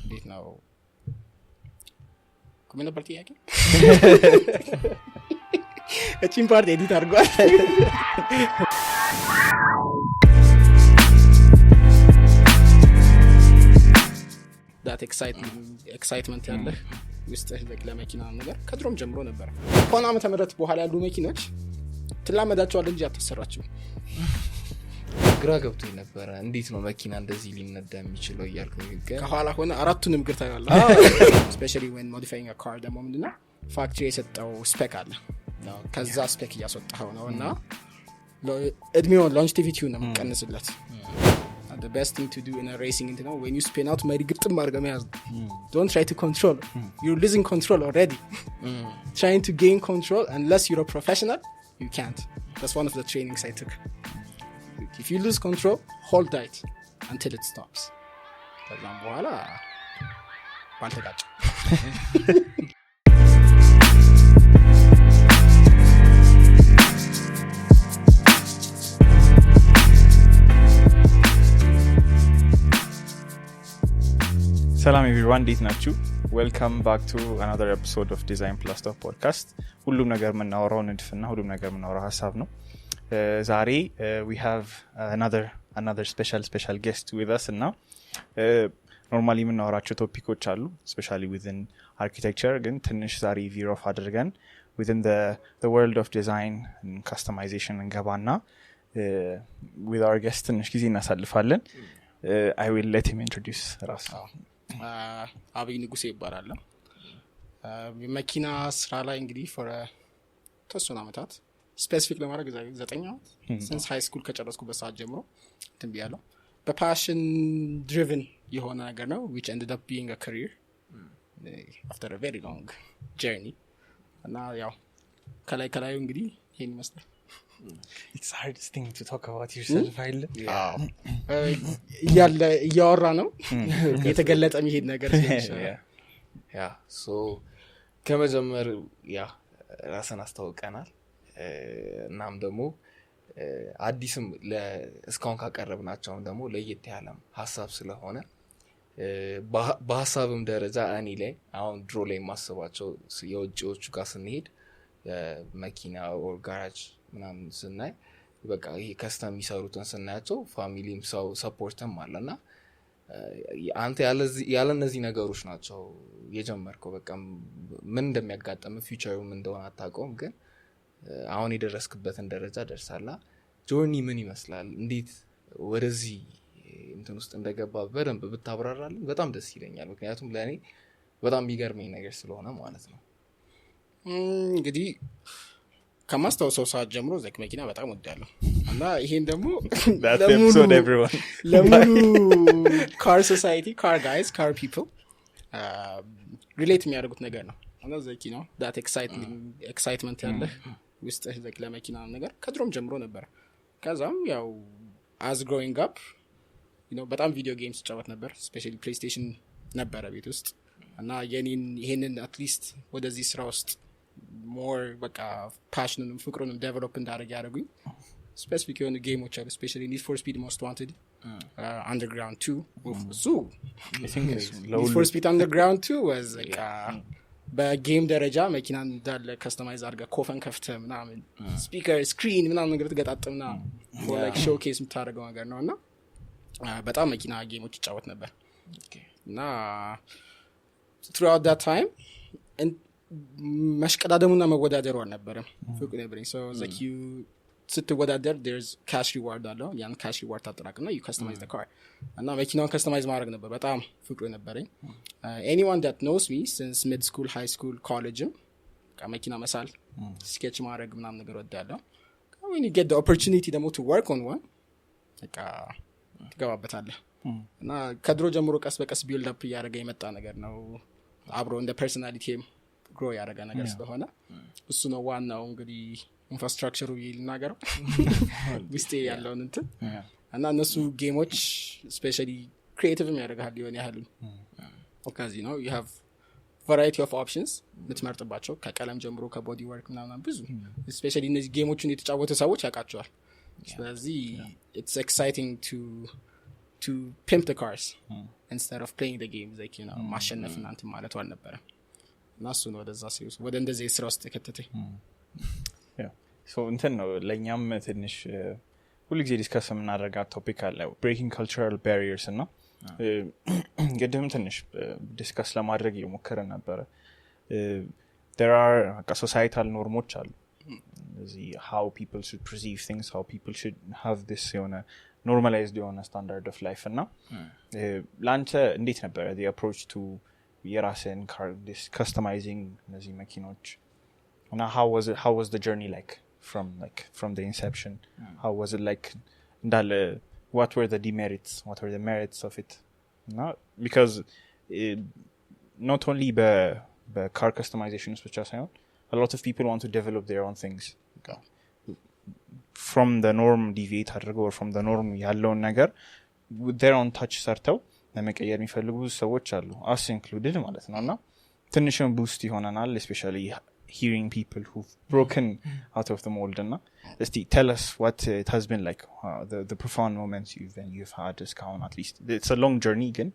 እንዴት ነው ምን ነበር ጥያቄ? እቺን ፓርት ኤዲት አድርጓል። that excitement ያለ ውስጥ ለመኪና ነገር ከድሮም ጀምሮ ነበር። ከሆነ ዓመተ ምህረት በኋላ ያሉ መኪኖች ትላመዳቸዋል እንጂ አትሰራቸው። ግራ ገብቶኝ ነበር እንዴት ነው መኪና እንደዚህ ሊነዳ የሚችለው እያልኩኝ ከኋላ ሆነ አራቱንም ግርታ ያለ especially when modifying a car ደግሞ ምንድነው ፋክተሪ የሰጠው ስፔክ አለ ከዛ ስፔክ እያስወጣው ነውና እድሜው longevity ነው የሚቀንስለት. The best thing to do in a racing internet when you spin out መሪ ግጥም አድርገህ መያዝ. Don't try to control. You're losing control already. Trying to gain control unless you're a professional, you can't. That's one of the trainings I took. If you lose control, hold tight until it stops. ከዛም በኋላ ባንተጋጭ. ሰላም everyone እንዴት ናችሁ? Welcome back to another episode of Design+Thought podcast. ሁሉም ነገር የምናወራው ንድፍና ሁሉም ነገር የምናወራው ሐሳብ ነው. ዛሬ we have another special guest with us እና normally የምናወራቸው ቶፒኮች አሉ especially within architecture ግን ትንሽ ዛሬ veer off አድርገን within the world of design and customization እንገባና with our guest ትንሽ ጊዜ እናሳልፋለን. I will let him introduce ራሱ. አብይ ንጉሴ ይባላል. መኪና ስራ ላይ እንግዲህ for ተወሰኑ አመታት ስፔሲፊክ ለማድረግ 9 አመት since high school ከጨረስኩበት ሰዓት ጀምሮ እንትን ብያለሁ. በፓሽን driven የሆነ ነገር ነው which ended up being a career after a very long journey. እና ያው ከላይ እንግዲህ ይሄን ይመስላል. It's hardest thing to talk about yourself አይደል? እያወራ ነው የተገለጠ የሚሄድ ነገር so ከመጀመር ራስን አስተዋውቀናል እናም ደግሞ አዲስም ለስካውን ካቀረብናቸው ደግሞ ለየት ያለ ሐሳብ ስለሆነ በሐሳብም ደረጃ እኔ ላይ አሁን ድሮ ላይ ማሰባቸው የውጪዎቹ ጋር ስንሄድ መኪና or garage ምናምን ስናይ በቃ ይሄ ከስተም የሚሰሩትን ስናያቸው ፋሚሊም ሰው ሰፖርትም አለና አንተ ያለ እነዚህ ነገሮች ናቸው የጀመርከው በቃ ምን እንደሚያጋጥም ፊውቸሩ ምን እንደሆነ አታውቀውም ግን አሁን የደረስክበትን ደረጃ ደርሳላ ጆርኒ ምን ይመስላል እንዴት ወደዚህ እንትን ውስጥ እንደገባ በደንብ ብታብራራልን በጣም ደስ ይለኛል ምክንያቱም ለኔ በጣም የሚገርመኝ ነገር ስለሆነ ማለት ነው እንግዲህ ከማስታወሰው ሰዓት ጀምሮ ዘክ መኪና በጣም ወዳለሁ እና ይሄን ደግሞ ለሙሉ car society car guys car people relate የሚያደርጉት ነገር ነው እና ዘኪ ነው that excitement ያለ ውስጥ ዘክ ለመኪና ነገር ከድሮም ጀምሮ ነበር ከዛም ያው as growing up በጣም ቪዲዮ ጌምስ ጫወት ነበር especially PlayStation ነበር ቤት ውስጥ እና ይሄንን at least ወደዚህ ስራ ውስጥ more በቃ passionንም ፍቅሩንም develop እንዳደረግ ያደረጉኝ specific የሆኑ ጌሞች አሉ especially Need for Speed Most Wanted Underground 2 so I think Need for Speed Underground 2 was like በጌም ደረጃ መኪና እንዳለ ከስተማይዝ አድርጋ ኮፈን ከፍተህ ምናምን ስፒከር ስክሪን ምናምን ነገር ትገጣጥምና like showcase የምታደርገው ነገር ነውና በጣም መኪና ጌሞች ይጫወት ነበር እና throughout that time መሽቀዳደሙና መወዳደሩ አልነበረም ፍቅር ነበረኝ so like you ስትወዳደር there's cash reward አለው ያን cash reward ታጠራቅና you customize the car እና መኪናውን customize ማድረግ ነበር በጣም ፍቅር ነበረኝ anyone that knows me since mid school high school college መኪና መሳል sketch ማድረግ ምናምን ነገር ወዳለሁ when you get the opportunity ደግሞ to work on one በቃ ትገባበታለህ እና ከድሮ ጀምሮ ቀስ በቀስ build up ያደረገ የመጣ ነገር ነው አብሮ እንደ personality grow ያደረገ ነገር ስለሆነ እሱ ነው ዋናው እንግዲህ ኢንፍራስትራክቸሩ ይልናገረው ውስጥ ያለውን እንትን እና እነሱ ጌሞች ስፔሻሊ ክሪኤቲቭ የሚያደርጋል ይሆን ያህል ኦካዚ ነው you have variety of options ልትመርጥባቸው ከቀለም ጀምሮ ከቦዲ ወርክ ምናምን ብዙ ስፔሻሊ እነዚህ ጌሞችን የተጫወቱ ሰዎች ያውቃቸዋል ስለዚህ it's exciting to to pimp the cars instead of playing the games like ማሸነፍ እናንተ ማለት አልነበረም እና እሱ ነው ወደዛ ሲውስ ወደ እንደዚህ ስራ ውስጥ ከተተኝ so እንትን ነው ለኛም ትንሽ ሁሉ ጊዜ ዲስከስ የምናደርጋት ቶፒክ አለ breaking cultural barriers እና ገደም ትንሽ ዲስከስ ለማድረግ እየሞከረን ነበር there are societal norms አሉ how people should perceive things how people should have this normalized standard of life እና ላንተ እንዴት ነበር the approach to የራስን car this customizing እነዚህ መኪኖች እና how was the journey like from the inception how was it like እንዳለ what were the demerits what were the merits of it no because not only the car customizations which are saying a lot of people want to develop their own things from the norm deviate አድርገው or from the norm ያለውን ነገር with their own touch ሰርተው ለመቀየር የሚፈልጉ ሰዎች አሉ us included ማለት ነውና ትንሽም boost ይሆናል especially hearing people who've broken out of the mold and tell us what it has been like the profound moments you've had as count at least it's a long journey again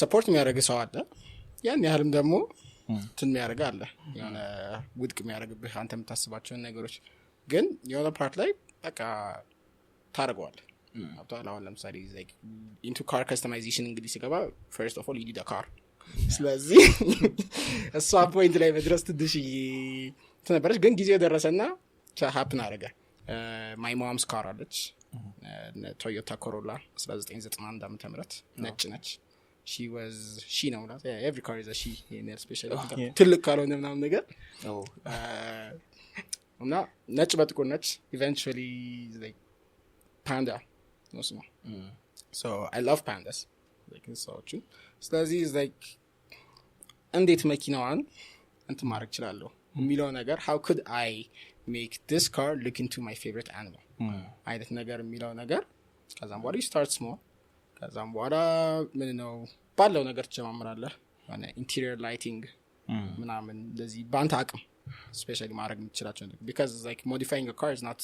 support የሚያደርግ ሰው አለ ያን ያህልም ደግሞ እንትን የሚያደርግ አለ የሆነ ውድቅ የሚያደርግብህ አንተ የምታስባቸውን ነገሮች ግን የሆነ ፓርት ላይ በቃ ታደርገዋለህ አብቷል አሁን ለምሳሌ like into car customization እንግዲህ ሲገባ first of all you need a car ስለዚህ እሷ ፖይንት ላይ መድረስ ትንሽ ተነበረች ግን ጊዜው ደረሰና ሀፕን አደረገ my mom's car አለች Toyota Corolla 1991 ዓመተ ምህረት ነጭ ነች she ነው ማለት every car is a she in especially ትልቅ ካልሆነ ምናምን ነገር እና ነጭ በጥቁር ነች eventually like panda ነው ስሟ so I love pandas like so ስለዚህ like እንዴት መኪናዋን እንትን ማድረግ ይችላልው የሚለው ነገር how could I make this car look into my favorite animal አይነት ነገር የሚለው ነገር ከዛም በኋላ you start small ከዛም በኋላ ምን ነው ባለው ነገር ተጀማምራለህ ማለት interior lighting ምናምን እንደዚህ ባንተ አቅም especially ማድረግ የምትችላቸው because like modifying a car is not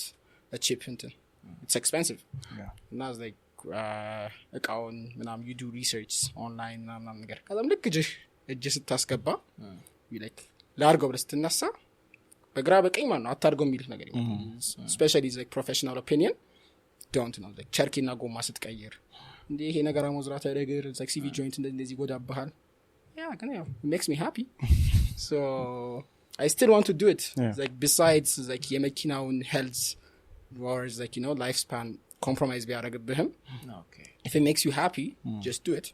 a cheap thing it's expensive and that's like እቃውን ምናምን you do research online ምናምን ነገር ከዛም ልክ እጅ ስታስገባ you like ላርጎ ብለህ ስትነሳ በግራ በቀኝ ማለት ነው አታርገው የሚል ነገር especially like professional opinion don't know like ቸርኪና ጎማ ስትቀይር እንዴ ይሄ ነገር አሞዝራት ያደርግር like CV joint እንደዚህ ጎዳባሃል yeah ግን ያው it makes me happy so I still want to do it like besides like የመኪናውን health or like lifespan compromise ቢያደርግብህም okay if it makes you happy just do it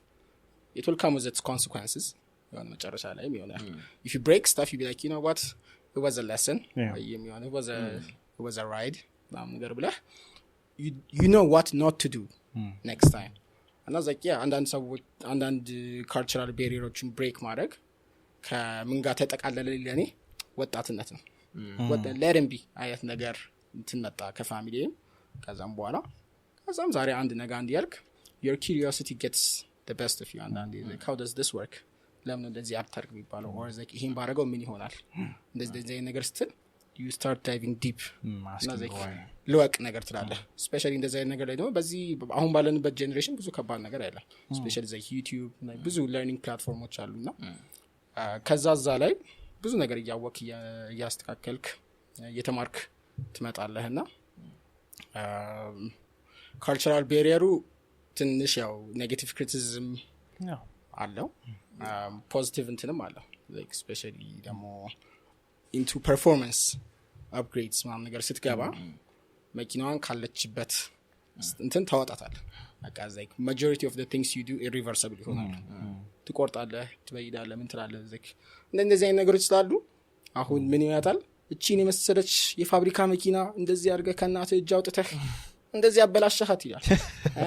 it will come with its consequences የሆነ መጨረሻ ላይ የሚሆነው if you break stuff you be like you know what it was a lesson it was a ride ምናምን ነገር ብለህ you know what not to do next time and I was like yeah አንዳንድ cultural barriersን break ማድረግ ከምን ጋር ተጠቃለለ ለኔ ወጣትነት ነው let him be አይነት ነገር እንትመጣ ከፋሚሊም ከዛም በኋላ ከዛም ዛሬ አንድ ነገር እንዲያልክ your curiosity gets the best of you and like how does this work ለምን እንደዚህ አፕታርግ የሚባለው or like ይሄን ባረጋው ምን ይሆናል እንደዚህ ነገር ስትል you start diving deep ለወቅ ነገር ትላለህ especially እንደዚህ ነገር ላይ ደግሞ በዚህ አሁን ባለንበት ጄኔሬሽን ብዙ ከባድ ነገር አለ especially like YouTube like ብዙ learning platforms አሉና ከዛዛ ላይ ብዙ ነገር ያወክ ያስተካከልክ የተማርክ ትመጣለህና cultural barrier ትንሽ ያው negative criticism አለው positive እንትንም አለው like especially ደግሞ into performance upgrades ምናምን ነገር ስትገባ መኪናዋን ካለችበት እንትን ታወጣታለህ በቃ like majority of the things you do irreversible ይሆናል ትቆርጣለህ ትበይዳለህ ምን ትላለህ like እንደዚህ አይነት ነገሮች ስላሉ አሁን ምን ይመጣል እቺን የመሰለች የፋብሪካ መኪና እንደዚህ አድርገህ ከናትህ እጅ አውጥተህ እንደዚህ አበላሽሃት ይላል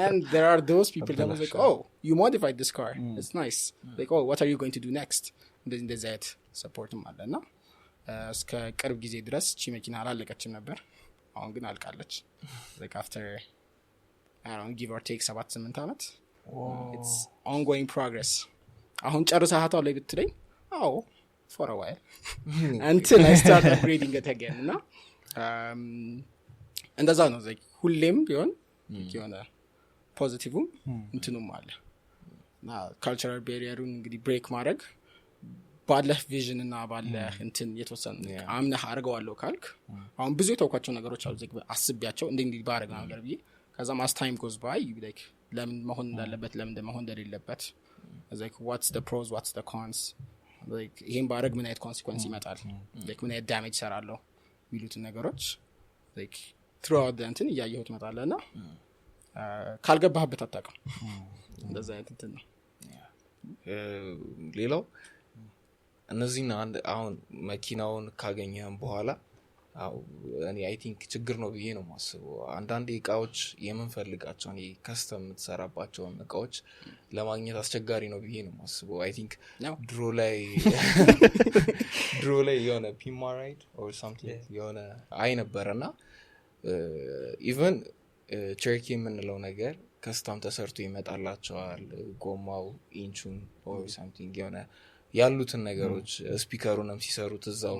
and there are those people that was like oh you modified this car it's nice like oh what are you going to do next እንደዚህ አይነት ሰፖርትም አለና እስከ ቅርብ ጊዜ ድረስ እቺ መኪና አላለቀችም ነበር አሁን ግን አልቃለች like after I don't give or take 7-8 አመት it's ongoing progress አሁን ጨርሰሃታው ላይ ብትለኝ አዎ for a while until I start upgrading it again እና እንደዛ ነው like ሁሌም ቢሆን የሆነ ፖዚቲቭም እንትኑም አለ እና ካልቸራል ባሪየሩን እንግዲህ ብሬክ ማድረግ ባለህ ቪዥን እና ባለህ እንትን የተወሰነ አምነህ አድርገዋለሁ ካልክ አሁን ብዙ የተውኳቸው ነገሮች አሉ አስቤያቸው እንዲህ ባረጋ ነገር ብዬ ከዛ ማስ ታይም ጎዝ ባይ like ለምን መሆን እንዳለበት ለምን መሆን እንደሌለበት like what's the pros what's the cons like ይሄን ባረግ ምን አይነት ኮንሲኩዌንስ ይመጣል like ምን አይነት ዳሜጅ ይሰራለሁ ሚሉትን ነገሮች like throughout the እንትን እያየሁት መጣለና ካልገባህበት አታውቅም እንደዛ አይነት እንትን ነው ሌላው እነዚህና አሁን መኪናውን ካገኘህም በኋላ እኔ አይ ቲንክ ችግር ነው ብዬ ነው ማስበው አንዳንድ እቃዎች የምንፈልጋቸው እኔ ከስተም የምትሰራባቸው እቃዎች ለማግኘት አስቸጋሪ ነው ብዬ ነው ማስበው አይ ቲንክ ድሮ ላይ የሆነ ፒማራይድ or something የሆነ አይ ነበርና ኢቭን ቸርኪ የምንለው ነገር ከስተም ተሰርቶ ይመጣላቸዋል ጎማው ኢንቹን or something የሆነ ያሉትን ነገሮች ስፒከሩንም ሲሰሩት እዛው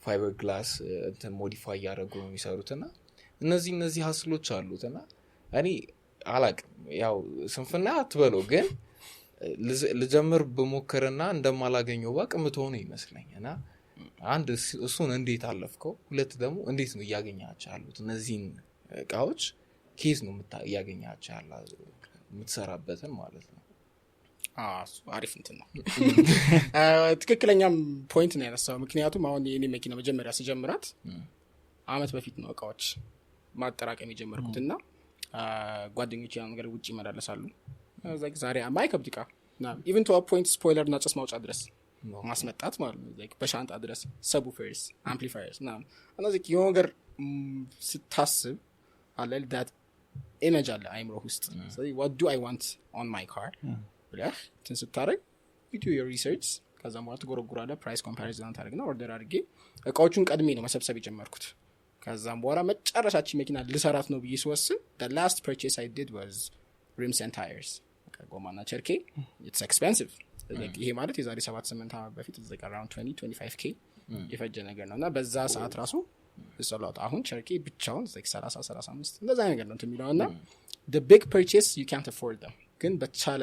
ፋይበር ግላስ እንትን ሞዲፋይ ያደረጉ ነው የሚሰሩትና እነዚህ ሀስሎች አሉትና እኔ አላቅም ያው ስንፍና አትበለው ግን ልጀምር በሞከረና እንደማላገኘው ባቅምቶ ነው ይመስለኛልና አንድ እሱን እንዴት አለፍከው ሁለት ደግሞ እንዴት ነው ያገኛቸው ያሉት እነዚህን እቃዎች ኬዝ ነው ያገኛቸው ያለው የምትሰራበትን ማለት ነው አሪፍ እንትን ነው ትክክለኛም ፖይንት ነው ያነሳው ምክንያቱም አሁን የኔ መኪና መጀመሪያ ሲጀምራት አመት በፊት ነው እቃዎች ማጠራቀም የጀመርኩትና ጓደኞቼ ያን ነገር ውጪ ይመላለሳሉ ዛሬ ማይከብድ እቃ even to a point ስፖይለር እና ጭስ ማውጫ ድረስ ማስመጣት ማለት ነው በሻንጣ ድረስ ሰብውፈርስ አምፕሊፋየርስ እና እነዚህ የሆነ ነገር ስታስብ አለ that image አለ አይምሮ ውስጥ so what do I want on my car ብለህ ትንስታረግ you do your research ከዛም በኋላ ትጎረጉራለህ ፕራይስ ኮምፓሪዝን ታደርግና ኦርደር አድርጌ እቃዎቹን ቀድሜ ነው መሰብሰብ የጀመርኩት ከዛም በኋላ መጨረሻችን መኪና ልሰራት ነው ብዬ ስወስን the last purchase I did was rims and tires ጎማና ቸርኬ it's expensive ይሄ ማለት የዛሬ 7-8 ዓመት በፊት it's like around 20-25k የፈጀ ነገር ነውና በዛ ሰዓት ራሱ እሰላውት አሁን ቸርኬ ብቻውን like 30-35 እንደዛ ነገር ነው የሚለውና the big purchase you can't afford them ግን በቻለ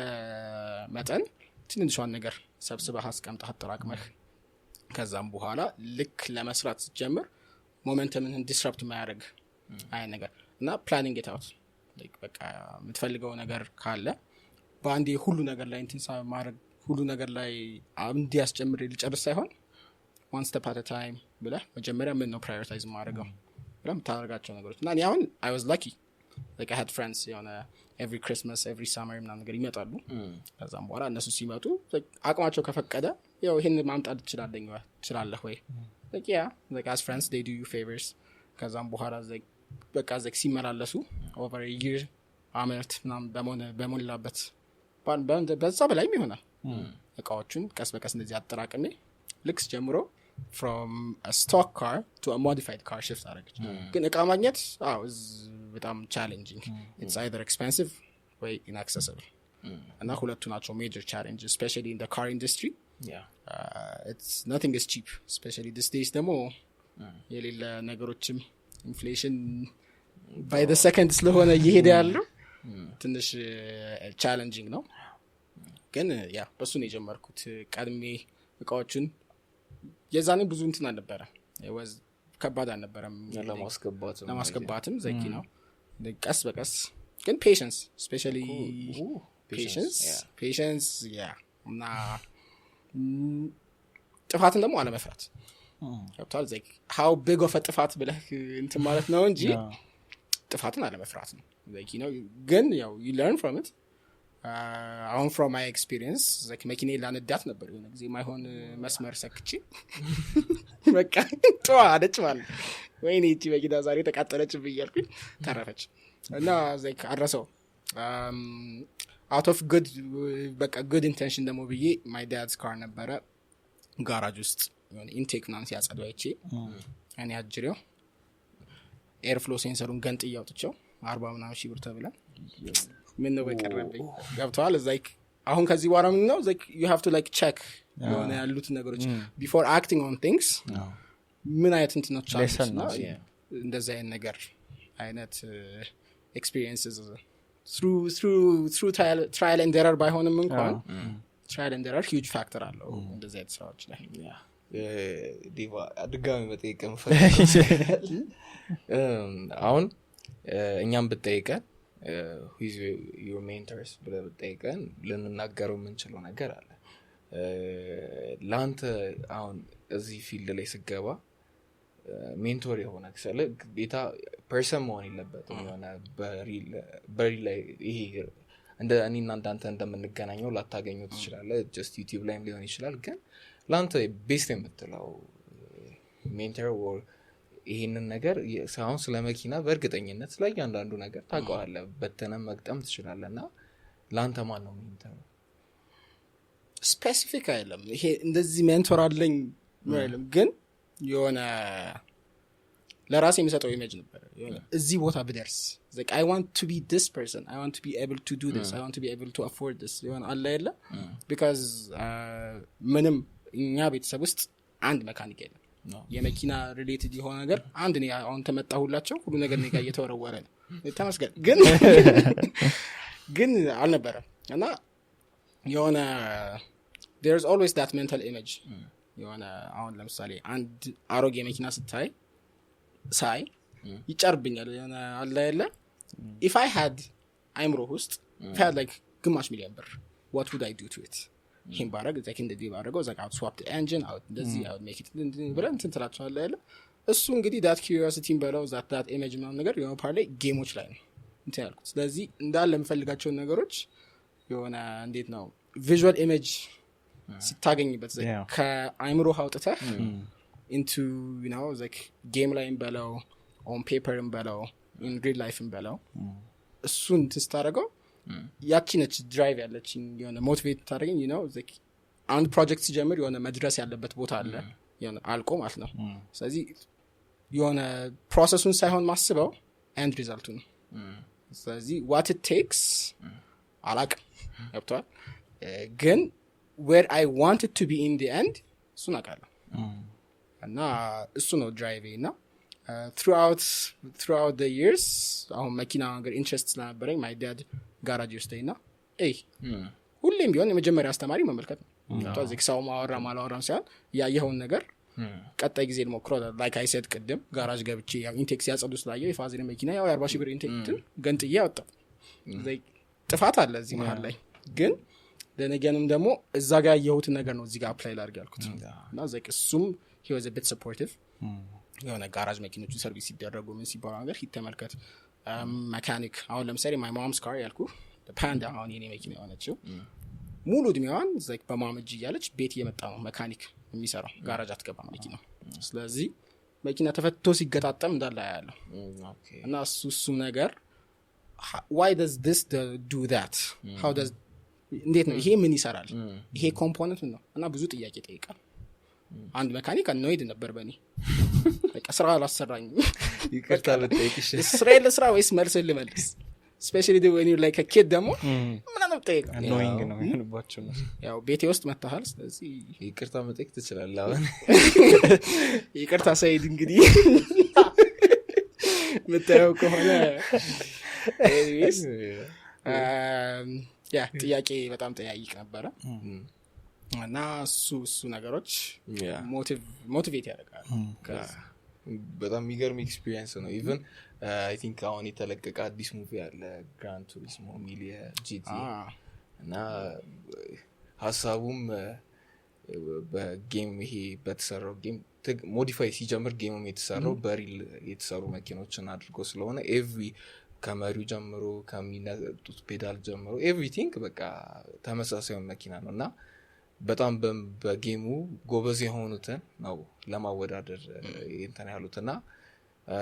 መጠን ትንንሿን ነገር ሰብስበህ አስቀምጠህ አጠራቅመህ ከዛም በኋላ ልክ ለመስራት ጀምር ሞመንተምን ዲስራፕት ማያደርግ አይ ነገር እና ፕላኒንግ it out like በቃ የምትፈልገው ነገር ካለ በአንዴ ሁሉ ነገር ላይ እንትን ማድረግ ሁሉ ነገር ላይ እንዲያስጨምር ሊጨርስ ሳይሆን one step at a time ብለህ መጀመሪያ ምን ነው ፕራዮሪታይዝ ማድረገው ብለህ የምታደርጋቸው ነገሮች እና እኔ አሁን I was lucky like I had friends የሆነ every Christmas every summer ምናምን ነገር ይመጣሉ ከዛም በኋላ እነሱ ሲመጡ አቅማቸው ከፈቀደ ያው ይሄን ማምጣት ትችላለህ ወይ like yeah like as friends they do you favors ከዛም በኋላ በቃ ሲመላለሱ over a year አመት ምናምን በሞላበት በዛ በላይም ይሆናል እቃዎቹን ቀስ በቀስ እንደዚህ አጠራቅሜ ልክስ ጀምሮ from a stock car to a modified car shift አደረገች ግን እቃ ማግኘት በጣም challenging it's either expensive or inaccessible እና ሁለቱ ናቸው major challenge especially in the car industry it's nothing is cheap especially these days ደግሞ የሌለ ነገሮችም inflation by the second ስለሆነ እየሄደ ያለው ትንሽ challenging ነው ግን ያ በሱ ነው የጀመርኩት ቀድሜ እቃዎችን የዛኔ ብዙ እንትን አልነበረ was ከባድ አልነበረም ለማስገባትም ዘኪ ነው ቀስ በቀስ ግን patience especially patience እና ጥፋትን ደግሞ አለመፍራት ያውታል how big of a ጥፋት ብለህ እንትን ማለት ነው እንጂ ጥፋትን አለመፍራት ነው ዘኪ ነው ግን ያው you learn from it አሁን from my experience መኪኔ ላነዳት ነበር የሆነ ጊዜ ማይሆን መስመር ሰክቼ በቃ አደች ማለት ወይኔ እቺ መኪና ዛሬ ተቃጠለች ብያልኩኝ ተረፈች እና አረሰው out of good intention ደግሞ ብዬ my dad's car ነበረ ጋራጅ ውስጥ የሆነ ኢንቴክ ምናምን ሲያጸዳው አይቼ እኔ አጅሬው ኤር ፍሎ ሴንሰሩን ገንጥ ያውጥቸው 40 ምናምን ሺህ ብር ተብለን ምን ነው በቀረብኝ ገብቷል አሁን ከዚህ በኋላ ምን ነው you have to check የሆነ ያሉት ነገሮች before acting on things ምን አይነት እንትኖች አሉ እንደዛ አይነት ነገር አይነት experiences through trial and error ባይሆንም እንኳን trial and error huge factor አለው እንደዚህ አይነት ስራዎች ላይ ዲቫ ድጋሚ መጠየቅ እንፈልጋለን አሁን እኛም ብትጠይቀን who is your mentors ብለህ ብትጠይቀን ልንናገረው የምንችለው ነገር አለ ላንተ አሁን እዚህ ፊልድ ላይ ስገባ ሜንቶር የሆነ ከሰለ ግዴታ ፐርሰን መሆን የለበትም የሆነ በሪ ላይ ይሄ እንደ እኔና እንዳንተ እንደምንገናኘው ላታገኙት ትችላለህ just YouTube ላይም ሊሆን ይችላል ግን ላንተ ቤስት የምትለው ሜንቶር or ይሄንን ነገር ሳይሆን ስለ መኪና በእርግጠኝነት ላይ ያንዳንዱ ነገር ታውቀዋለህ በተነ መግጠም ትችላለህና ላንተ ማን ነው ሜንቶር ስፔሲፊክ አይደለም ይሄ እንደዚህ ሜንቶር አለኝ ማለት ግን የሆነ ለራሴ የሚሰጠው ኢሜጅ ነበር እዚህ ቦታ ብደርስ like I want to be this person I want to be able to do this I want to be able to afford this የሆነ አለ አይደለ because ምንም እኛ ቤተሰብ ውስጥ አንድ መካኒክ የለም የመኪና ሪሌትድ የሆነ ነገር አንድ ነው አሁን ተመጣሁላቸው ሁሉ ነገር ነው ጋር እየተወረወረ ነው ተመስገን ግን አልነበረም እና የሆነ there's always that mental image የሆነ አሁን ለምሳሌ አንድ አሮጌ መኪና ሳይ ይጫርብኛል የሆነ አለ አይደለ if I had አይምሮ ውስጥ if I had like ግማሽ ሚሊዮን ብር what would I do to it him ባረግ like in the day ባረገው like I would swap the engine out እንደዚህ I would make it ብለን እንትን ትላቸዋለህ አይደለ እሱ እንግዲህ that curiosity በለው that image ምናምን ነገር የሆነ ፓርት ላይ ጌሞች ላይ ነው እንትን ያልኩት ስለዚህ እንዳለ የምፈልጋቸው ነገሮች የሆነ እንዴት ነው visual image ስታገኝበት ከአይምሮ አውጥተህ into you know like game line በለው on paper በለው in real life በለው እሱን ትስታረገው ያቺ ነች ድራይቭ ያለችኝ የሆነ ሞቲቬት ታደርገኝ you know like አንድ ፕሮጀክት ሲጀምር የሆነ መድረስ ያለበት ቦታ አለ የሆነ አልቆ ማለት ነው ስለዚህ የሆነ ፕሮሰሱን ሳይሆን ማስበው end result ነው ስለዚህ what it takes አላቅ ያብቷል ግን where I wanted to be in the end እሱን አውቃለሁ እና እሱ ነው ድራይቭ እና throughout the years አሁን መኪና ነገር ኢንትረስት ስለነበረኝ my dad ጋራጅ ውስጥና ሁሌም ቢሆን የመጀመሪያ አስተማሪ መመልከት ነው ታዚክ ሰው ማወራም ሳይሆን ያየኸውን ነገር ቀጣይ ጊዜ ልሞክረው like I said ቅድም ጋራጅ ገብቼ ያው ኢንቴክስ ያጸዱ ስላየው የፋዘር መኪና ያው 40 ሺህ ብር ኢንቴክትን ገንጥዬ አወጣው ጥፋት አለ እዚህ መሃል ላይ ግን ለነገንም ደግሞ እዛ ጋር ያየሁት ነገር ነው እዚህ ጋር አፕላይ ላድርግ ያልኩት እና like እሱም he was a bit supportive የሆነ ጋራጅ መኪኖችን ሰርቪስ ሲደረጉ ምን ሲባል ነገር ይተመልከት መካኒክ አሁን ለምሳሌ my mom's car ያልኩ ፓንዳ አሁን የኔ መኪና የሆነችው ሙሉ እድሜዋን like በማመጅ እያለች ቤት እየመጣ ነው መካኒክ የሚሰራው ጋራጅ አትገባም መኪና ስለዚህ መኪና ተፈትቶ ሲገጣጠም እንዳለ ያያለው እና እሱ ነገር why does this do that how does እንዴት ነው ይሄ ምን ይሰራል ይሄ ኮምፖነንት ነው እና ብዙ ጥያቄ ጠይቃል አንድ መካኒክ አንኖይድ ነበር በኔ በቃ ስራ አላሰራኝ ይቅርታ ልጠይቅሽ እስራኤል ስራ ወይስ መልስ ልመልስ especially when you like a kid ደግሞ ምን ነው ጠይቃ annoying ነው የሆነባቸው ነው ያው ቤቴ ውስጥ መታሃል ስለዚህ ይቅርታ መጠየቅ ትችላለህ አሁን ይቅርታ ሰይድ እንግዲህ መታየው ከሆነ ያ ጥያቄ በጣም ጠያይቅ ነበረ እና እሱ ነገሮች ሞቲቬት ያደርጋል በጣም የሚገርም ኤክስፒሪየንስ ነው ኢቭን I think አሁን የተለቀቀ አዲስ ሙቪ አለ ግራንድ ቱሪስሞ ሚሊየ ጂቲ እና ሐሳቡም በጌም ይሄ በተሰራው ጌም ሞዲፋይ ሲጀምር ጌሙም የተሰራው በሪል የተሰሩ መኪኖችን አድርጎ ስለሆነ ኤቭሪ ከመሪው ጀምሮ ከሚነጡት ፔዳል ጀምሮ ኤቭሪቲንግ በቃ ተመሳሳይ መኪና ነውና በጣም በጌሙ ጎበዝ የሆኑትን ነው ለማወዳደር እንትን ያሉትና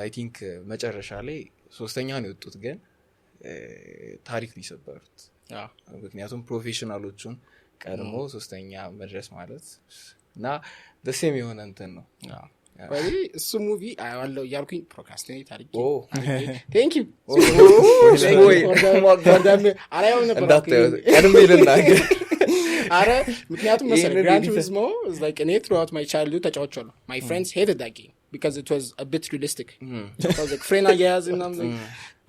I think መጨረሻ ላይ ሶስተኛ ነው የወጡት ግን ታሪክ ሊሰበሩት ምክንያቱም ፕሮፌሽናሎቹን ቀድሞ ሶስተኛ መድረስ ማለት እና ደሴም የሆነ እንትን ነው ወይ እሱ ሙቪ አይዋለው ያልኩኝ ፕሮካስቲኔት አድርጌ thank you ወይ አላየው ነበር ቀድሜ ልናገር አረ ምክንያቱም መሰለኝ ግራንድ ቱሪስሞ is like an throughout my childhood ተጫውቻለሁ my friends hated that game because it was a bit realistic so I was like friend አያያዝ እና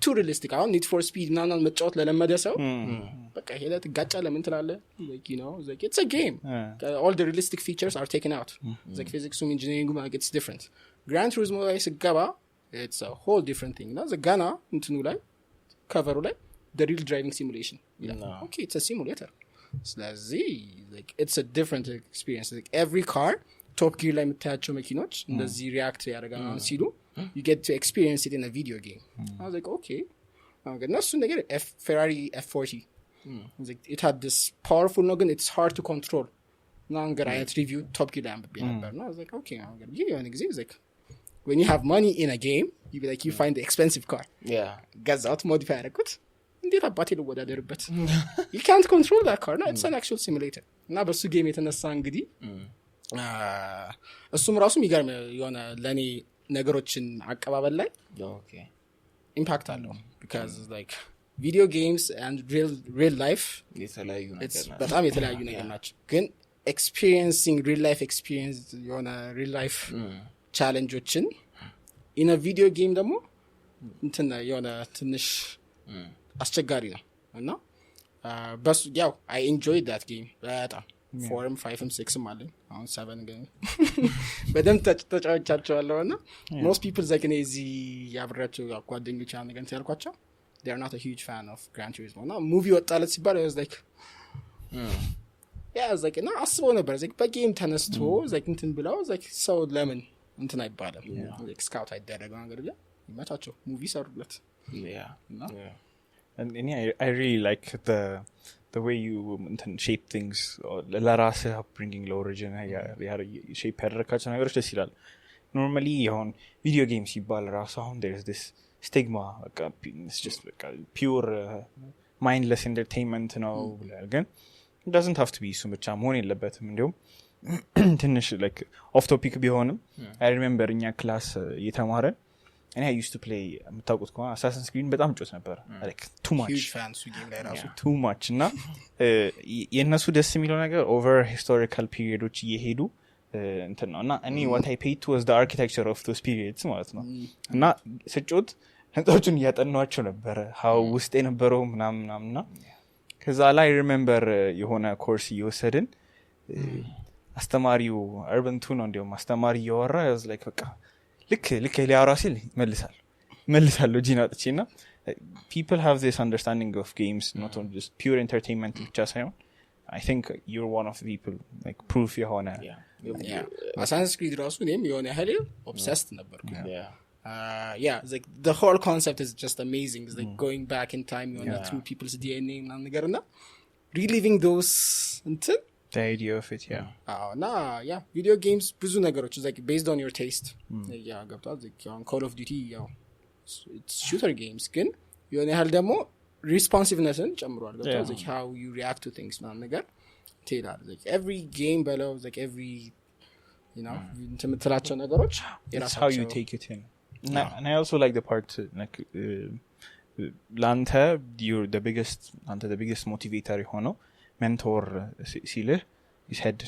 too realistic አሁን need for speed ምናምን መጫወት ለለመደ ሰው በቃ ሄለ ትጋጫለህ ምን ትላለህ like you know like it's a game all the realistic features are taken out like physics and engineering like it's different Gran Turismo ላይ ስገባ it's a whole different thing ነው ዘጋና እንትኑ ላይ cover ላይ the real driving simulation okay it's a simulator ስለዚህ like it's a different experience like every car top gear ላይ የምታያቸው መኪኖች እንደዚህ react ያደርጋሉ ሲሉ you get to experience it in a video game I was like okay not so negative Ferrari F40 like it had this powerful noggin it's hard to control now I'm gonna review top gear lamp I was like okay I'm gonna give you an example like when you have money in a game you be like you find the expensive car gets out modify ያደረኩት እንዴት አባቴ ልወዳደርበት you can't control that car no it's an actual simulator እና በሱ ጌም የተነሳ እንግዲህ እሱም ራሱ የሚገርም የሆነ ለኔ ነገሮችን አቀባበል ላይ ኢምፓክት አለው because like video games and real life የተለያዩ ነገር በጣም የተለያዩ ነገር ናቸው ግን experiencing real life experience የሆነ real life challengeዎችን in a video game ደግሞ እንትን የሆነ ትንሽ አስቸጋሪ ነው እና በስ ያው I enjoyed that game በጣም 4 5 6 ማለት አሁን 7 ግን በደም ተጫውቻቸዋለሁ እና most people like እኔ እዚህ ያብራቸው ጓደኞች ያን ነገር ሲያልኳቸው they are not a huge fan of Gran Turismo እና ሙቪ ወጣለት ሲባል I was like yeah I was like እና አስበው ነበር like በጌም ተነስቶ like እንትን ብለው like ሰው ለምን እንትን አይባልም like scout አይደረገው ነገር ያ ይመቻቸው ሙቪ ሰሩለት and I really like the way you shape things ለራስህ upbringing ለኦሪጂን shape ያደረካቸው ነገሮች ደስ ይላል normally አሁን ቪዲዮ ጌም ሲባል ራሱ አሁን there's this stigma it's just like pure mindless entertainment ነው ግን it doesn't have to be so much መሆን የለበትም እንዲሁም ትንሽ like off topic ቢሆንም I remember እኛ ክላስ እየተማረን and I used to play የምታውቁት ከሆነ Assassin's Creed በጣም ጮት ነበር like too much huge fans game ላይ ራሱ too much እና የነሱ ደስ የሚለው ነገር over historical periods እየሄዱ እንትን ነው እና እኔ what I paid was the architecture of those periods ማለት ነው እና ስጮት ህንጻዎቹን እያጠናቸው ነበር how ውስጥ የነበረው ምናምና ከዛ ላይ remember የሆነ ኮርስ እየወሰድን አስተማሪው urban 2 ነው እንደውም አስተማሪ እያወራ I was like በቃ ልክ ሊያራሲል መልሳለሁ ጂናጥቺና people have this understanding of games not only just pure entertainment ብቻ ሳይሆን I think you're one of the people like proof የሆነ Assassin's Creed ራሱ እኔም የሆነ ያህል obsessed ነበርኩ yeah it's like the whole concept is just amazing it's like going back in time you know through people's DNA and ነገርና reliving those until the idea of it yeah video games ብዙ ነገሮች like based on your taste ገብቷል like Call of Duty it's shooter games ግን የሆነ ያህል ደግሞ responsiveness-ን ጨምሯል ገብቷል like how you react to things ምናምን ነገር ትሄዳል like every game below like every you know እንትምትላቸው ነገሮች it's how you take it in and I also like the part like ላንተ you're the biggest motivator ሆነው ሜንቶር ሲልህ ይሰድ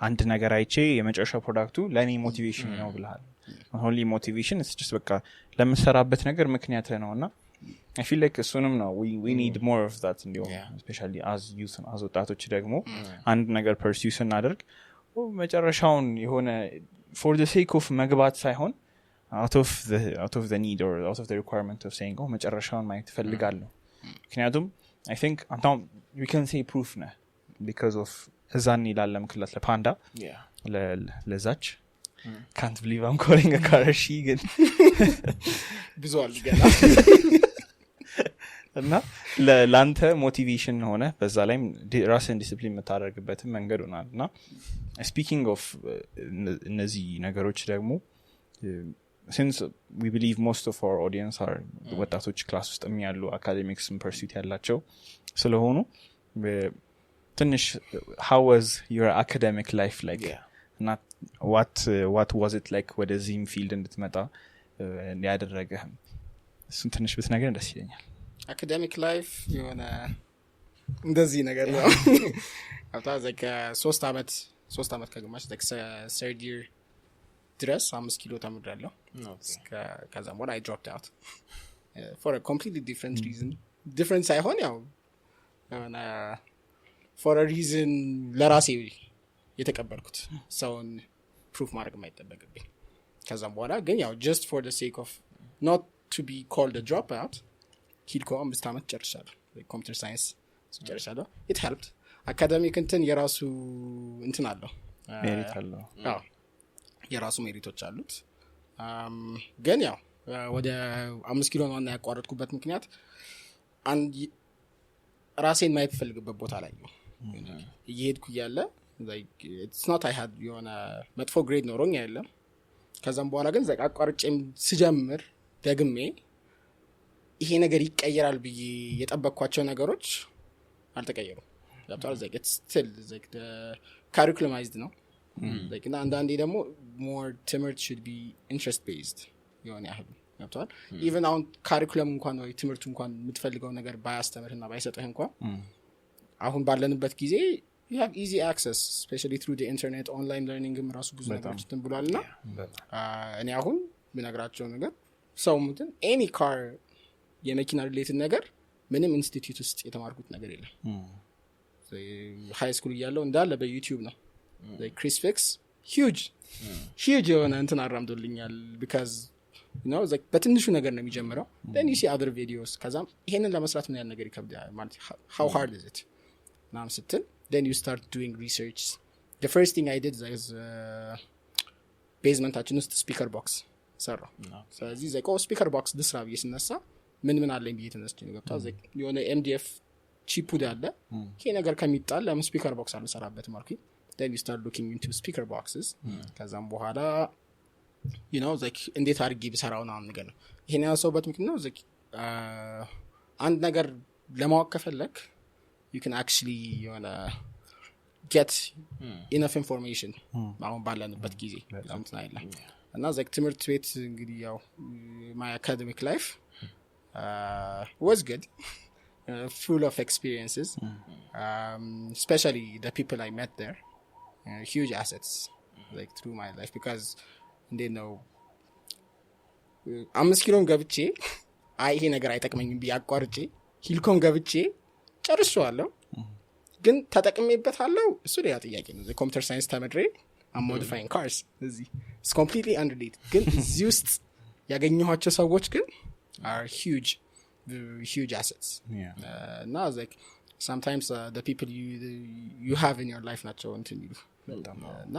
አንድ ነገር አይቼ የመጨረሻ ፕሮዳክቱ ለኔ ሞቲቬሽን ነው ብለሃል only motivation is just በቃ ለምሰራበት ነገር ምክንያት ነውና I feel like እሱንም ነው we need more of that especially as youth as ወጣቶች ደግሞ አንድ ነገር pursue ስናደርግ መጨረሻውን የሆነ for the sake of መግባት ሳይሆን out of the need or out of the requirement of saying መጨረሻውን ማየት ፈልጋለሁ ምክንያቱም I think we can say proof na because of እዛን ይላለም ክላት ለፓንዳ ለዛች can't believe I'm calling a car she ግን ብዙ አልገና እና ለላንተ ሞቲቬሽን ሆነ በዛ ላይም ራስን ዲሲፕሊን መታደርግበት መንገድ ሆናልና speaking of እነዚህ ነገሮች ደግሞ since we believe most of our audience are ወጣቶች ክላስ ውስጥ የሚያሉ academics pursuit ያላቸው ስለሆኑ ትንሽ how was your academic life like not what was it like ወደዚህም ፊልድ እንድትመጣ ያደረገህ እሱን ትንሽ ብትነግረን ደስ ይለኛል academic life የሆነ እንደዚህ ነገር ነው after like 3 አመት ከግማሽ like third year ድረስ 5 ኪሎ ተምሬያለሁ ከዛም በኋላ I dropped out for a completely different reason different ሳይሆን ያው for a reason ለራሴ የተቀበልኩት ሰውን proof ማድረግ የማይጠበቅብኝ ከዛም በኋላ ግን ያው just for the sake of not to be called a dropout ሂድኮ 5 ዓመት ጨርሻለሁ computer science ጨርሻለሁ it helped academic እንትን የራሱ እንትን አለው ሜሪት አለው አዎ የራሱ ሜሪቶች አሉት ግን ያው ወደ 5 ኪሎ ነው እና ያቋረጥኩበት ምክንያት አንድ ራሴን ማየት ፈልግበት ቦታ ላይ ነው እየሄድኩ ያለ like it's not I had የሆነ መጥፎ ግሬድ ኖሮኝ አይደለም ከዛም በኋላ ግን ዘቃ አቋርጬም ስጀምር ደግሜ ይሄ ነገር ይቀየራል ብዬ የጠበቅኳቸው ነገሮች አልተቀየሩም ያጣው like it's still like the curriculumized ነው like እና አንዳንዴ ደግሞ more ትምህርት should be interest based የሆነ ያህል ያጣው even አሁን curriculum እንኳን ወይ ትምህርቱ እንኳን የምትፈልገው ነገር ባያስተምርና ባይሰጥህ እንኳን አሁን ባለንበት ጊዜ you have easy access especially through the internet online learning ራሱ ብዙ ነገሮች ተንብሏልና እኔ አሁን ምነግራቸው ነገር ሰው እንትን any car የመኪና ሪሌትድ ነገር ምንም ኢንስቲትዩት ውስጥ የተማርኩት ነገር የለም ሃይ ስኩል እያለሁ እንዳለ በዩቲዩብ ነው like Chris Fix huge የሆነ እንትን አራምዶልኛል because you know like በትንሹ ነገር ነው የሚጀምረው then you see other videos ከዛም ይሄንን ለመስራት ምን ያህል ነገር ይከብዳል ማለት how hard is it ናም ስትል then you start doing research the first thing I did is basement ውስጥ speaker box ሰራው ስለዚህ like speaker box ድስራ ብዬ ስነሳ ምን አለኝ ብዬ ተነስቼ ነው ገብታ የሆነ MDF ቺፕ ያለ ይሄ ነገር ከሚጣል ለምን speaker box አልሰራበት ማርኩኝ then you start looking into speaker boxes ከዛም በኋላ you know like እንዴት አድርጌ ብሰራው ነው ነገር ነው ይሄን ያሰውበት ምክንያት ነው like አንድ ነገር ለማወቅ ከፈለክ you can actually get enough information አሁን ባለንበት ጊዜ እንትን አይደለም እና like ትምህርት ቤት እንግዲህ ያው my academic life was good full of experiences especially the people I met there huge assets like through my life because they know 5 ኪሎም ገብቼ ይሄ ነገር አይጠቅመኝም ቢያቋርጬ ሂልኮም ገብቼ ጨርሻለሁ ግን ተጠቅሜበታለሁ እሱ ሌላ ጥያቄ ነው ኮምፒውተር ሳይንስ ተመድሬ I'm modifying cars እዚህ it's completely unrelated ግን እዚህ ውስጥ ያገኘኋቸው ሰዎች ግን are huge assets እና like sometimes the people you have in your life ናቸው እንትን ይሉ እና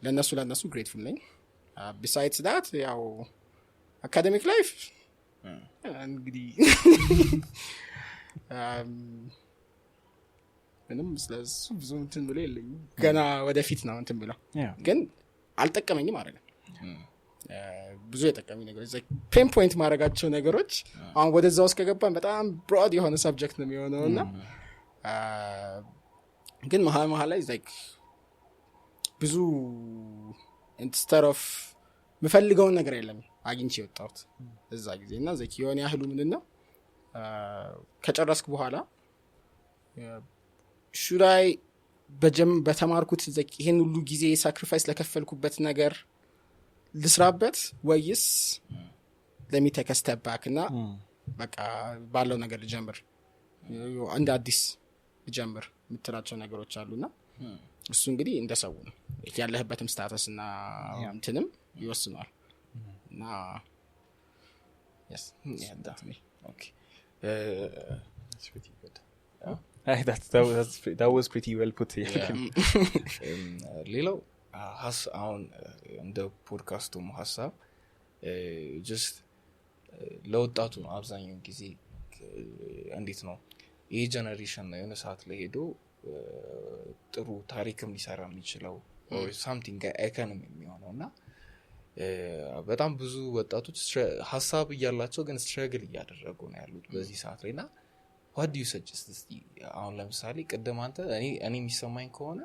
ለነሱ grateful ነኝ besides that ያው academic life እንግዲህ ምንም ስለሱ ብዙ እንትን ብሎ የለኝም ገና ወደፊት ነው እንትን ብለው ግን አልጠቀመኝም አይደለም ብዙ የጠቀመኝ ነገሮች like pinpoint ማድረጋቸው ነገሮች አሁን ወደዛው ውስጥ ከገባን በጣም broad የሆነ subject ነው የሚሆነውና ግን መሀል ላይ like ብዙ instead of ምፈልገውን ነገር የለም አግኝቼ ወጣሁት እዛ ጊዜና like የሆነ ያህሉ ምንድነው ከጨረስኩ በኋላ should I በተማርኩት like ይሄን ሁሉ ጊዜ ሳክሪፋይስ ለከፈልኩበት ነገር ልስራበት ወይስ let me take a step back እና በቃ ባለው ነገር ልጀምር እንደ አዲስ ልጀምር የምትላቸው ነገሮች አሉና እሱ እንግዲህ እንደሰው ነው ያለህበትም ስታተስ እና እንትንም ይወስናል እና yes yeah that's me okay that's pretty good that was pretty well put ሌላው አሁን እንደ ፖድካስቱም ሐሳብ just ለወጣቱ ነው አብዛኛው ጊዜ እንዴት ነው ይሄ ጀነሬሽን ነው የሆነ ሰዓት ላይ ሄዶ ጥሩ ታሪክም ሊሰራ የሚችለው or something economy የሚሆነውና በጣም ብዙ ወጣቶች ሐሳብ እያላቸው ግን struggle እያደረጉ ነው ያሉት በዚህ ሰዓት ላይና what do you suggest አሁን ለምሳሌ ቀደም አንተ እኔ የሚሰማኝ ከሆነ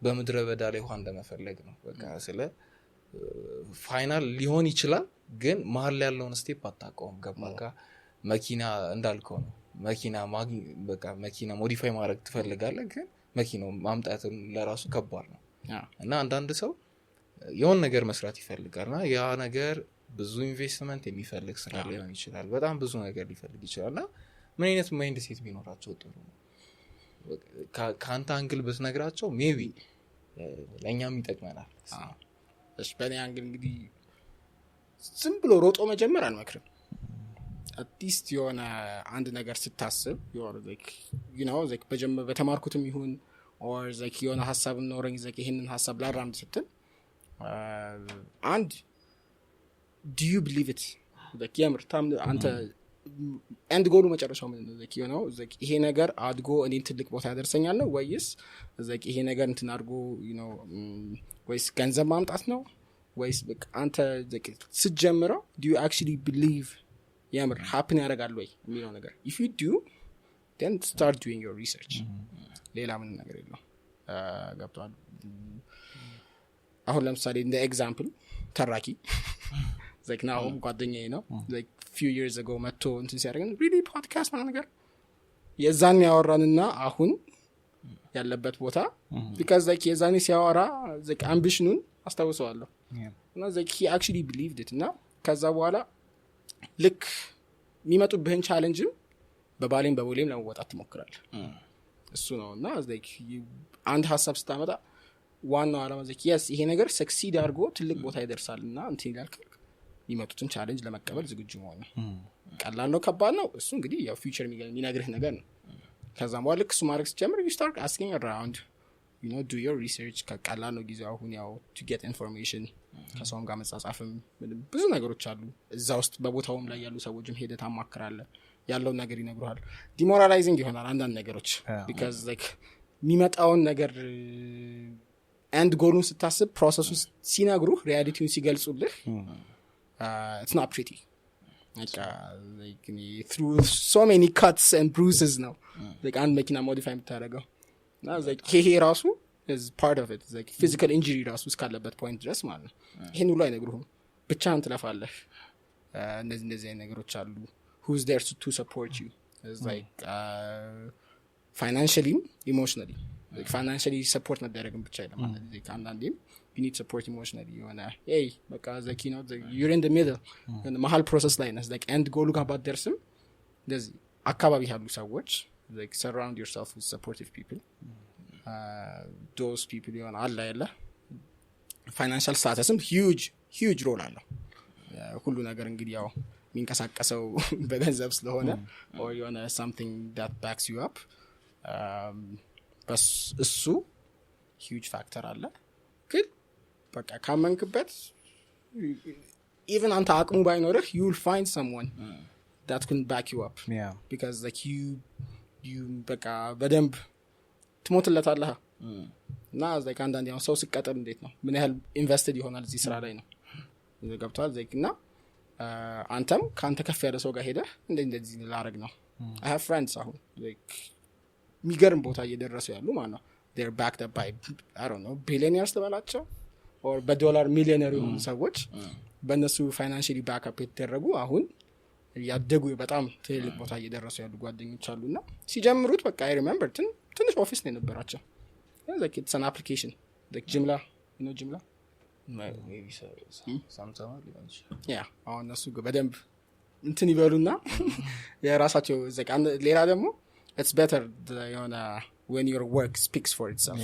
በመድረ በዳ ላይ ውሃ እንደመፈለግ ነው በቃ ስለ ፋይናል ሊሆን ይችላል ግን መሀል ላይ ያለውን ስቴፕ አጣቀውም ገባካ መኪና እንዳልከው ነው መኪና ሞዲፋይ ማድረግ ትፈልጋለህ ግን መኪናው ማምጣት ለራሱ ከባድ ነው እና አንዳንድ ሰው የሆነ ነገር መስራት ይፈልጋልና ያ ነገር ብዙ ኢንቨስትመንት የሚፈልግ ስራ ሊሆን ይችላል በጣም ብዙ ነገር ሊፈልግ ይችላልና ምን አይነት ማይንድ ሴት ቢኖራቸው ጥሩ ነው ካንተ አንግል ብትነግራቸው ሜቢ ለኛም ይጠቅመናል እሺ በእኔ አንግል እንግዲህ ዝም ብሎ ሮጦ መጀመር አልመክርም አትሊስት የሆነ አንድ ነገር ስታስብ የሆነ like you know like በተማርኩትም ይሁን or like የሆነ ሐሳብ ኖረኝ like ይሄንን ሐሳብ ላራምድ ስትል and do you believe it like የምር አንተ end goal መጨረሻው ምን ነው like you know like ይሄ ነገር አድጎ እኔን ትልቅ ቦታ ያደርሰኛል ነው ወይስ like ይሄ ነገር እንትን አድርጎ you know ወይስ ገንዘብ ማምጣት ነው ወይስ በቃ አንተ like ስትጀምረው do you actually believe የምር happen ያደርጋል ወይ የሚለው ነገር if you do then start doing your research ሌላ ምን ነገር የለው ገብቷል አሁን ለምሳሌ እንደ ኤግዛምፕል ተራኪ like now ጓደኛዬ ነው like few years ago መጥቶ እንትን ሲያደርገን really podcast ማለት ነገር የዛን ያወራንና አሁን ያለበት ቦታ because like የዛኔ ሲያወራ like ambitionን አስታውሰዋለሁ እና like he actually believed it እና ከዛ በኋላ ልክ የሚመጡብህን ቻሌንጅም በባሌም በቦሌም ለመወጣት ትሞክራለህ እሱ ነውና like አንድ ሐሳብ ስታመጣ ዋናው ዓላማ like yes ይሄ ነገር ሰክሲድ አድርጎ ትልቅ ቦታ ይደርሳልና እንትን ይላል የሚመጡትን ቻሌንጅ ለመቀበል ዝግጁ መሆን ነው ቀላል ነው ከባድ ነው እሱ እንግዲህ ያው ፊውቸር የሚነግርህ ነገር ነው ከዛም በኋላ ልክ እሱ ማድረግ ሲጀምር you start asking around you know do your research ቀላል ነው ጊዜው አሁን ያው to get information ከሰውም ጋር መጻጻፍም ብዙ ነገሮች አሉ እዛ ውስጥ በቦታውም ላይ ያሉ ሰዎችም ሄደህ ታማክራለህ ያለው ነገር ይነግሩሃል ዲሞራላይዚንግ ይሆናል አንዳንድ ነገሮች because like የሚመጣውን ነገር and goalun ስታስብ ፕሮሰሱን ሲነግሩህ ሪያሊቲውን ሲገልጹልህ it's not pretty like through so many cuts and bruises now like አንድ መኪና ሞዲፋይ የምታደርገው እና like ይሄ ራሱ is part of it like physical injury ራሱ እስካለበት ፖይንት ድረስ ማለት ነው ይሄን ሁሉ አይነግሩህም ብቻህን ትለፋለህ እነዚህ ነገሮች አሉ who's there to support you is like financially emotionally like financially support መደረግም ብቻ አይደለም ማለት ነው like አንዳንዴም you need support emotionally you wanna hey በቃ like you know you're in the middle in the mahal process ላይ ነህ like end goal ጋር ባደርስም እንደዚህ አካባቢ ያሉ ሰዎች like surround yourself with supportive people those people you want አላ ያለ financial statusም huge role አለው ሁሉ ነገር እንግዲህ ያው የሚንቀሳቀሰው በገንዘብ ስለሆነ or you want something that backs you up በስ እሱ huge factor አለ ግን በቃ ካመንክበት even አንተ አቅሙ ባይኖርህ you will find someone that can back you up because like you በቃ በደንብ ትሞትለታለህ እና like አንዳንዴ ያው ሰው ሲቀጠል እንዴት ነው ምን ያህል ኢንቨስትድ ይሆናል እዚህ ስራ ላይ ነው ገብቷል like እና አንተም ካንተ ከፍ ያለ ሰው ጋር ሄደህ እንደዚህ ላረግ ነው I have friends አሁን like ሚገርም ቦታ እየደረሱ ያሉ ማለት ነው they're backed up by I don't know billionaires ተባላቸው or በዶላር ሚሊዮነር የሆኑ ሰዎች በእነሱ ፋይናንሻሊ ባክአፕ የተደረጉ አሁን ያደጉ በጣም ትልቅ ቦታ እየደረሱ ያሉ ጓደኞች አሉና ሲጀምሩት በቃ I remember ትንሽ ኦፊስ ነው የነበራቸው like it's an application like Joomla you know Joomla maybe sometimes yeah አሁን እነሱ በደንብ እንትን ይበሉና የራሳቸው like ሌላ ደግሞ it's better when your work speaks for itself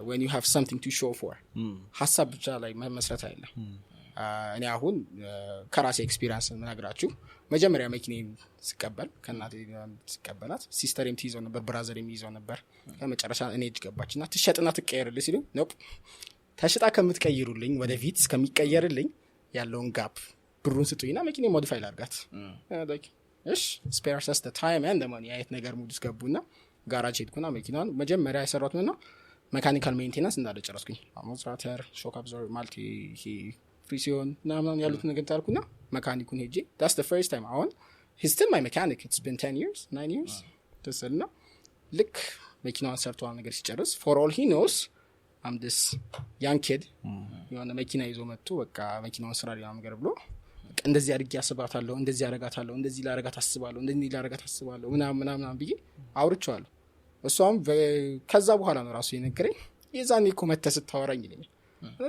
when you have something to show for ሐሳብ ብቻ ላይ መስራት አይደለም እኔ አሁን ከራሴ ኤክስፒሪየንስ ምናግራችሁ መጀመሪያ መኪናዬን ስቀበል ከናቴ ስቀበላት ሲስተርም ትይዘው ነበር ብራዘርም ይዘው ነበር ከመጨረሻ እኔ እጅ ገባችና ትሸጥና ትቀየርልኝ ሲሉ ኖፕ ተሽጣ ከምትቀይሩልኝ ወደፊት እስከሚቀየርልኝ ያለውን ጋፕ ብሩን ስጡኝና መኪናዬን ሞዲፋይ ላድርጋት like እሺ spares us the time and the money አይት ነገር ሙድ ስገቡና ጋራጅ ሄድኩና መኪናውን መጀመሪያ ያሰራሁት ነው ሜካኒካል ሜንቴናንስ እንዳለ ጨረስኩኝ አሞዝራተር ሾክ አብዞርበር ማልቲ ፍሪሲዮን ምናምን ያሉት ነገር ታልኩና መካኒኩን ሄጄ that's the first time አሁን he's still my mechanic it's been 10 years 9 years ተሰልና ልክ መኪናውን ሰርቷል ነገር ሲጨርስ for all he knows I'm this young kid የሆነ መኪና ይዞ መጥቶ በቃ መኪናውን ስራ ሊያም ነገር ብሎ እንደዚህ አድርጌ አስባታለሁ እንደዚህ አረጋታለሁ እንደዚህ ላረጋት አስባለሁ እንደዚህ ላረጋት አስባለሁ ምናምን ብዬ አውርቻለሁ እሷም ከዛ በኋላ ነው ራሱ የነገረኝ የዛኔ እኮ መተህ ስታወራኝ ይለኛል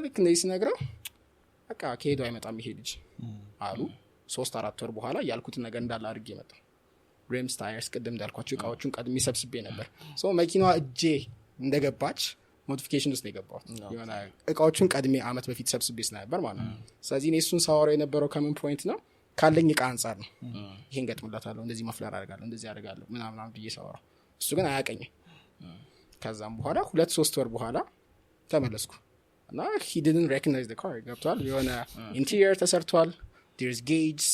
ልክ እንደዚህ ሲነግረው በቃ ከሄዱ አይመጣም ይሄ ልጅ አሉ 3-4 ወር በኋላ ያልኩት ነገር እንዳለ አድርጌ መጣ ሪምስ ታየርስ ቅድም እንዳልኳችሁ እቃዎቹን ቀድሜ ሰብስቤ ነበር ሶ መኪናዋ እጄ እንደገባች ሞዲፊኬሽን ውስጥ የገባው የሆነ እቃዎቹን ቀድሜ አመት በፊት ሰብስቤ ነበር ማለት ነው ስለዚህ እኔ እሱን ሳወራው የነበረው ከምን ፖይንት ነው ካለኝ እቃ አንፃር ነው ይሄን ገጥምላታለሁ እንደዚህ መፍለር አደርጋለሁ እንደዚህ አደርጋለሁ ምናምን ብዬ ሳወራው እሱ ግን አያቀኝም ከዛም በኋላ 2-3 ወር በኋላ ተመለስኩ እና he didn't recognize the car ገብቷል የሆነ ኢንቴሪየር ተሰርቷል there's gauges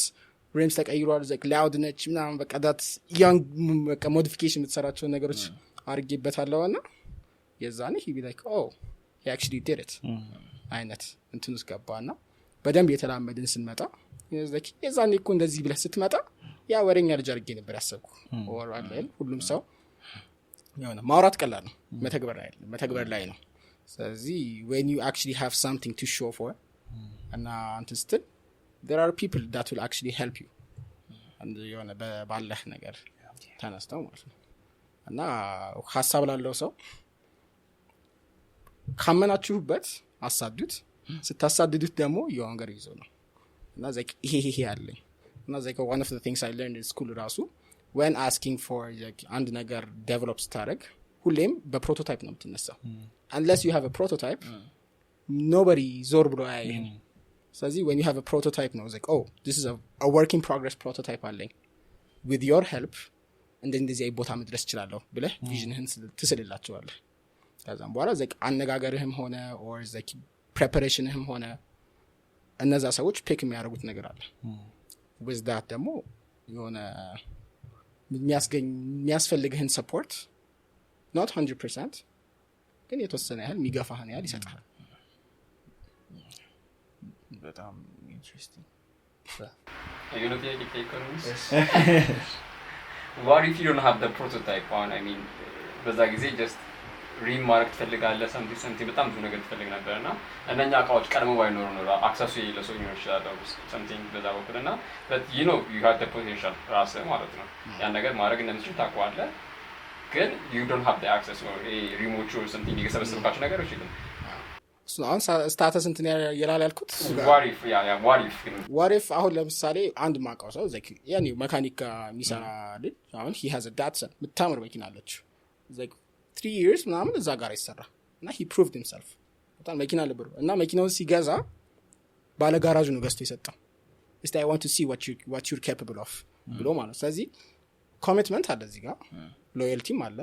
rims ተቀይሯል like loud ነች ምናምን በቃ that young በቃ ሞዲፊኬሽን የምትሰራቸው ነገሮች አድርጌበታለሁና የዛኔ he be like oh he actually did it አይነት እንትንስ ገባና በደንብ የተላመድን ስንመጣ የዛኔ እኮ እንደዚህ ብለህ ስትመጣ ያ ወሬኛ ልጅ አድርጌ ነበር ያሰብኩ ኦራል ሁሉም ሰው የሆነ ማውራት ቀላል ነው መተግበር ላይ ነው ስለዚህ when you actually have something to show for እና አንተ ስትል there are people that will actually help you and የሆነ ባለህ ነገር ተነስተው ማለት ነው እና ሐሳብ ላለው ሰው ካመናችሁበት አሳዱት ስታሳድዱት ደግሞ የወንገር ይዞ ነው እና ይሄ ያለኝ እና one of the things I learned in school ራሱ when asking for አንድ ነገር develop ስታደርግ ሁሌም በፕሮቶታይፕ ነው የምትነሳው unless you have a prototype nobody ዞር ብሎ አይን ስለዚህ when you have a prototype ነው oh this is a work in progress prototype አለኝ with your help እንደዚህ ቦታ መድረስ ይችላልው ብለህ ቪዥንህን ትስልላቸዋለህ ከዛም በኋላ አነጋገርህም ሆነ or preparationህም ሆነ እነዛ ሰዎች ፒክ የሚያደርጉት ነገር አለ with that ደግሞ የሆነ የሚያስፈልግህን support not 100% ግን የተወሰነ ያህል የሚገፋህን ያህል ይሰጣል በጣም ኢንትረስቲንግ you know the economics what if you don't have the prototype one I mean በዛ ጊዜ just ሪማርክ ትፈልጋለህ something በጣም ብዙ ነገር ትፈልግ ነበርና እነኛ አቃዎች ቀድመው ባይኖር ነው አክሰሱ ለሰው ሊኖር ይችላል something በዛ በኩልና but you know you have the potential ራስህ ማለት ነው ያን ነገር ማድረግ እንደምትችል ታውቃለህ ግን you don't have the access or a remote or something የሰበሰብካቸው ነገሮች ይሉን አሁን ስታተስ እንትን ይላል ያልኩት what if አሁን ለምሳሌ አንድ ማቃው ሰው ያኔ መካኒካ የሚሰራ ልጅ አሁን he has a Datsun ምታምር መኪና አለች 3 years ምናምን እዛ ጋር ይሰራ እና he proved himself በጣም መኪና ለብሩ እና መኪናውን ሲገዛ ባለ ጋራጁ ነው ገዝቶ የሰጠው I want to see what you're capable of ብሎ ማለት ስለዚህ ኮሚትመንት አለ እዚህ ጋር ሎያልቲም አለ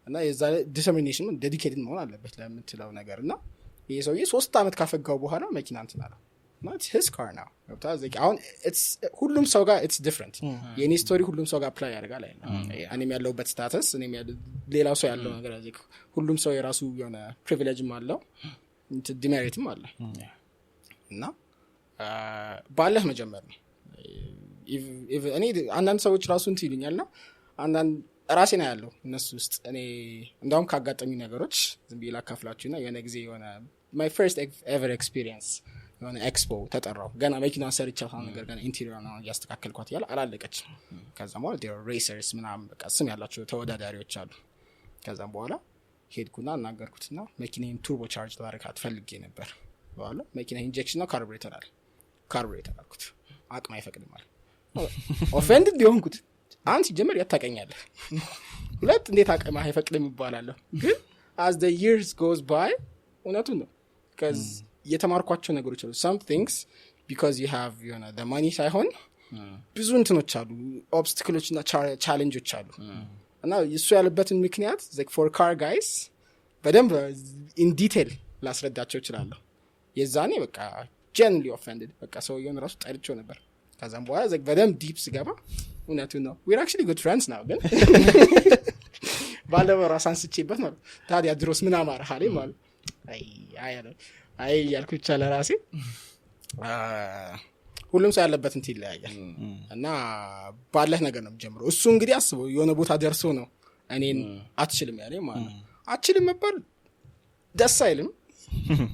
እና የዛ ዲተርሚኔሽን ዴዲኬትድ መሆን አለበት ለምትለው ነገርና ይሄ ሰውዬ 3 አመት ካፈጋው በኋላ መኪና እንትን አለ እና it's his car now አሁን ሁሉም ሰው ጋር it's different የኔ ስቶሪ ሁሉም ሰው ጋር አፕላይ ያደርጋል እኔም ያለውበት ስታተስ እኔም ሌላው ሰው ያለው ነገር ሁሉም ሰው የራሱ የሆነ ፕሪቪሌጅም አለው ዲሜሪትም አለ እና ባለህ መጀመር ነው እኔ አንዳንድ ሰዎች ራሱ እንትን ይሉኛልና አንዳንድ ራሴ ነው ያለው እነሱ ውስጥ እኔ እንደውም ካጋጠሙኝ ነገሮች ዝም ብዬ ላካፍላችሁና የሆነ ጊዜ የሆነ my first ever experience የሆነ ኤክስፖ ተጠራው ገና መኪናውን ሰርቻለሁ ነገር ገና ኢንቴሪየር ነው ያስተካከልኳት ያለ አላለቀች ከዛም በኋላ there racers ምናምን በቃ ስም ያላቸው ተወዳዳሪዎች አሉ ከዛም በኋላ ሄድኩና እናገርኩትና መኪናዬን ቱርቦ ቻርጅ ላደርጋት ፈልጌ ነበር በኋላ መኪና ኢንጀክሽን ነው ካርቡሬተር አልኩት አቅም አይፈቅድም ማለት ኦፌንድድ ቢሆንኩት አንተ ጀመር ያታቀኛለህ ሁለት እንዴት አቅም አይፈቅድም ይባላል ግን as the years goes by እውነቱን ነው cuz የተማርኳቸው ነገሮች አሉ some things because you have the money ሳይሆን ብዙ እንትኖች አሉ ኦብስታክሎች እና ቻሌንጆች አሉ እና እሱ ያለበትን ምክንያት for car guys በደንብ in detail ላስረዳቸው እችላለሁ የዛኔ በቃ genuinely offended በቃ ሰውየውን ራሱ ጠርቼው ነበር ከዛም በኋላ በደንብ ዲፕ ስገባ እውነቱን ነው we're actually good friends now ግን ባለፈው ራሳን ስቼበት ማለት ታዲያ ድሮስ ምን አማረህ አለኝ ማለት አይ ያልኩት ይቻላል ራሴ ሁሉም ሰው ያለበት እንት ይለያያል እና ባለህ ነገር ነው ጀምሮ እሱ እንግዲህ አስበው የሆነ ቦታ ደርሶ ነው እኔን አትችልም ያለኝ ማለት ነው አትችልም መባል ደስ አይልም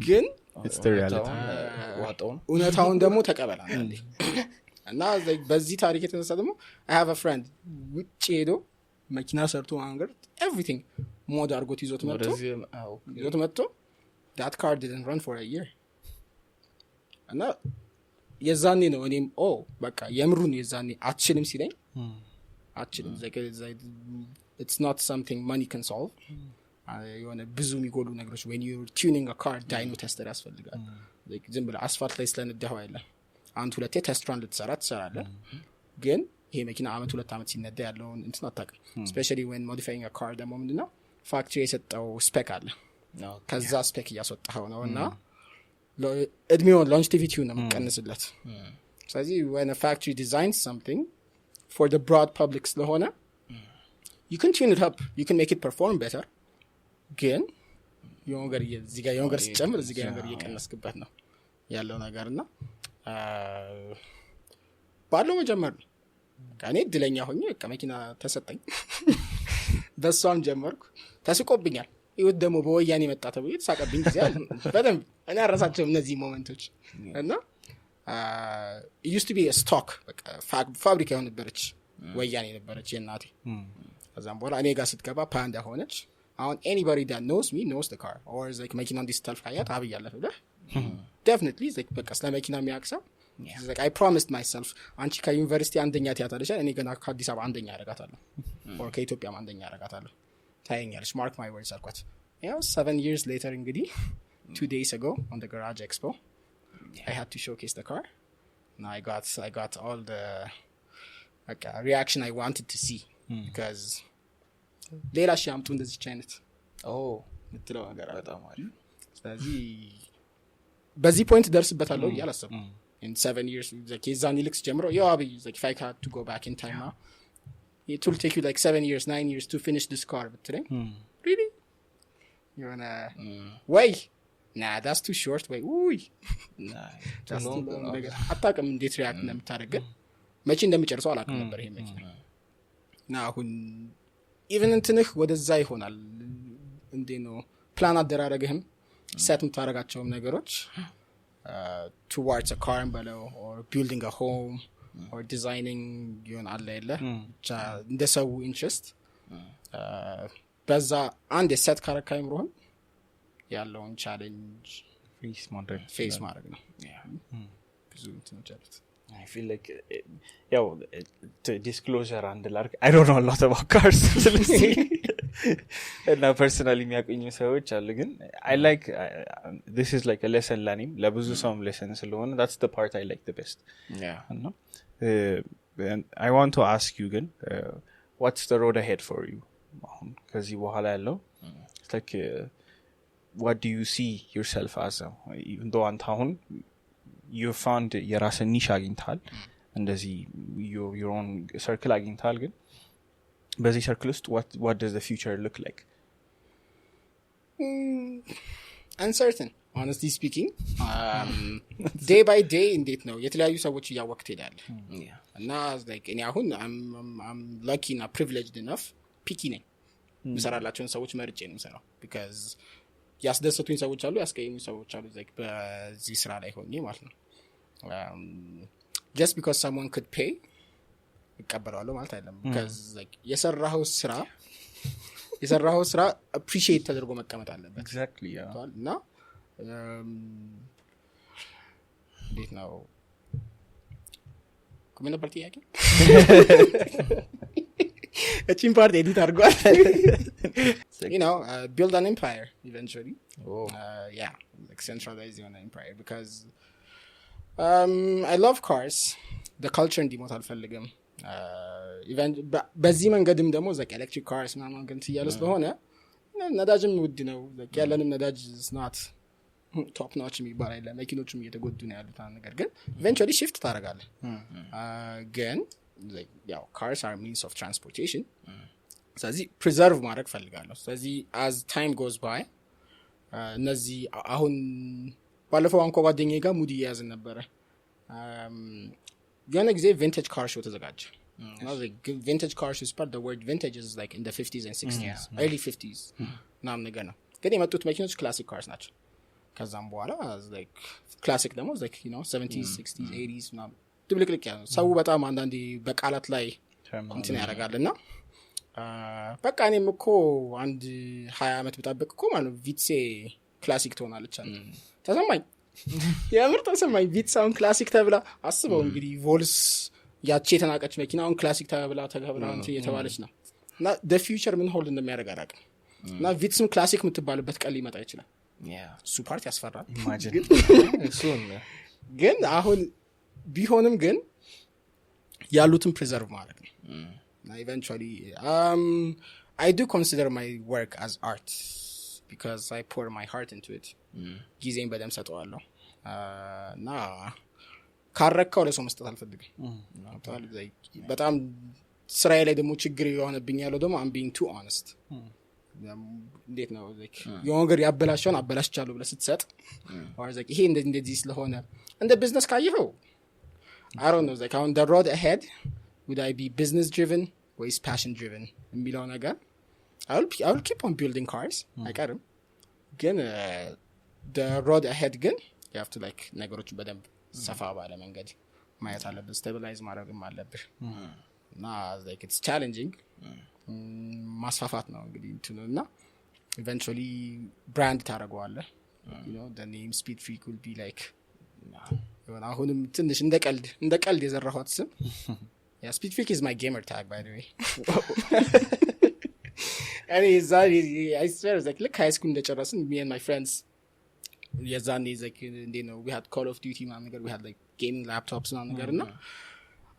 ግን it's the reality እውነታውን ደግሞ ተቀበላል እና በዚህ ታሪክ የተነሳ ደግሞ I have a friend ውጪ ሄዶ መኪና ሰርቶ አንገር everything ሞድ አድርጎት ይዞት መጥቶ that car didn't run for a year እና የዛኔ ነው እኔም በቃ የምሩን የዛኔ አትችልም ሲለኝ አትችልም it's not something money can solve የሆነ ብዙ የሚጎሉ ነገሮች when you're tuning a car dyno tester ያስፈልጋል ዝም ብለህ አስፋልት ላይ ስለነዳኸው አይደለም አንድ ሁለቴ ቴስት ራን ልትሰራ ትሰራለህ ግን ይሄ መኪና አመት 2 አመት ሲነዳ ያለውን እንትን አታውቅም especially when modifying a car ደግሞ ምንድነው ፋክተሪ የሰጠው ስፔክ አለ ከዛ ስፔክ እያስወጣኸው ነው እና እድሜውን longevity ነው የምትቀንስለት ስለዚህ when a factory designs something for the broad public ስለሆነ you can tune it up you can make it perform better ግን የሆንገር እዚህ ጋር የሆንገር ሲጨምር እዚህ ጋር የሆንገር እየቀነስክበት ነው ያለው ነገርና ባለው መጀመር ካኔ ድለኛ ሆኜ በቃ መኪና ተሰጠኝ በሷም ጀመርኩ ተስቆብኛል ይወድ ደግሞ በወያኔ መጣ ተብሎ ተሳቀብኝ ጊዜ አለ በደንብ እኔ አረሳቸው እነዚህ ሞመንቶች እና it used to be a stock በቃ ፋብሪካ የሆነች ወያኔ ነበረች የናቴ ከዛም በኋላ እኔ ጋር ስትገባ ፓንዳ ሆነች አሁን anybody that knows me knows the car or is like መኪናው እንዲስተልፍ ካያት አብይ ያለፈ definitely like በቃ ስለ መኪና የሚያክሰው like I promised myself አንቺ ከዩኒቨርሲቲ አንደኛ ትያታለሽ እኔ ገና ከአዲስ አበባ አንደኛ አረጋታለሁ or ከኢትዮጵያ አንደኛ አረጋታለሁ ታየኛለሽ mark my words አልኳት 7 years later እንግዲህ 2 days ago on the garage expo I had to showcase the car and I got all the reaction I wanted to see because ሌላ ሻምጡ እንደዚህ ቻይነት ምትለው ነገር በጣም አሪፍ ስለዚህ በዚህ ፖይንት ደርስበታለሁ ያላሰብኩ in 7 years like የዛኔ ልክስ ጀምሮ Abiy like if I had to go back in time now it will take you like 7 years 9 years to finish this car but today really you're on a way nah that's too short way ooh nah that's too long አጣቀም እንዴት ሪአክት እንደምታደርግ መቼ እንደምጨርሰው አላውቅም ነበር ይሄ መኪና እና አሁን even እንትንህ ወደዛ ይሆናል እንዴ ነው ፕላን አደራረግህም ሴት የምታደርጋቸውም ነገሮች towards a car below or building a home or designing ይሆናል አይደለ እንደ ሰው ኢንትረስት በዛ አንድ ሴት ካረካይ ምሮን ያለውን ቻሌንጅ ፌስ ማድረግ ነው ብዙ እንትኖች አሉት I feel like disclosure and like I don't know a lot about cars and personally የሚያቆኝ ሰዎች አሉ ግን I like this is like a lesson learning ለብዙ ሰውም lesson ስለሆነ that's the part I like the best and I want to ask you again what's the road ahead for you ከዚህ በኋላ ያለው it's like what do you see yourself as even though አንተ አሁን you found የራስን ኒሽ አግኝታል እንደዚህ your own circle አግኝታል ግን በዚህ circle ውስጥ what does the future look like uncertain honestly speaking day by day እንዴት ነው የተለያዩ ሰዎች ያወቅት ይላል እና like እኔ አሁን I'm lucky and privileged enough picky ነኝ ምሰራላቸውን ሰዎች መርጬ ነው ምሰራው because ያስደሰቱኝ ሰዎች አሉ ያስቀየሙኝ ሰዎች አሉ like በዚህ ስራ ላይ ሆኜ ማለት ነው just because someone could pay ይቀበላሉ ማለት አይደለም because like የሰራው ስራ appreciate ተደርጎ መቀመጥ አለበት exactly እና እንዴት ነው ምን ነበር ጥያቄ እቺን ፓርት ኤዲት አድርጓል you know build an empire eventually yeah like centralize on an empire because I love cars the culture እንዲሞት አልፈልግም even በዚህ መንገድም ደግሞ like electric cars ምናምን ግን ትያለ ስለሆነ ነዳጅም ውድ ነው like ያለንም ነዳጅ is not top notch የሚባል አይደለም መኪኖቹም እየተጎዱ ነው ያሉት ነገር ግን eventually shift ታደርጋለህ ግን like cars are means of transportation ስለዚህ preserve ማድረግ ፈልጋለሁ ስለዚህ as time goes by እነዚህ አሁን ባለፈው አንኮ ጓደኛዬ ጋር ሙዲ ያዝን ነበር የሆነ ጊዜ vintage car show ተዘጋጀ like vintage car shows but the word vintage is like in the 50s and 60s early 50s ናም ነገር ነው ግን የመጡት መኪኖች classic cars ናቸው ከዛም በኋላ like classic ደግሞ like you know 70s 60s 80s ናም ድብልቅልቅ ያለው ሰው በጣም አንዳንዴ በቃላት ላይ እንትን ያደርጋልና በቃ እኔም እኮ አንድ 20 አመት ብጠብቅ እኮ ማለት ቪትሴ ክላሲክ ትሆናለች ተሰማኝ የምር ተሰማኝ ቪትስ አሁን ክላሲክ ተብላ አስበው እንግዲህ ቮልስ ያቺ የተናቀች መኪና አሁን ክላሲክ ተብላ እንት እየተባለች ነው እና the future ምን ሆልድ እንደሚያደርግ አላውቅም እና ቪትስም ክላሲክ የምትባልበት ቀን ሊመጣ ይችላል እሱ ፓርት ያስፈራል ግን አሁን ቢሆንም ግን ያሉትን ፕሪዘርቭ ማለት ነው eventually I do consider my work as art because I pour my heart into it ጊዜን በደም ሰጠዋለሁ እና ካረካው ለሰው መስጠት አልፈልግም በጣም ስራዬ ላይ ደግሞ ችግር የሆነብኝ ያለው ደግሞ I'm being too honest እንዴት ነው የሆነ ነገር ያበላሸውን አበላሽቻለሁ ብለህ ስትሰጥ or ይሄ እንደዚህ ስለሆነ እንደ ቢዝነስ ካየኸው I don't know on the road ahead would I be business driven or is passion driven የሚለው ነገር I will keep on building cars አይቀርም ግን the road ahead ግን you have to ነገሮች በደንብ ሰፋ ባለ መንገድ ማየት አለብህ stabilize ማድረግም አለብህ እና it's challenging ማስፋፋት ነው እንግዲህ እንትኑና eventually brand ታደርገዋለህ you know the name Speedfreak will be አሁንም ትንሽ እንደ ቀልድ የዘራሁት ስም yeah Speedfreak is my gamer tag by the way and I swear like high school እንደጨረስን me and my friends የዛኔ we had Call of Duty ምናምን ነገር we had gaming laptops ምናምን ነገርና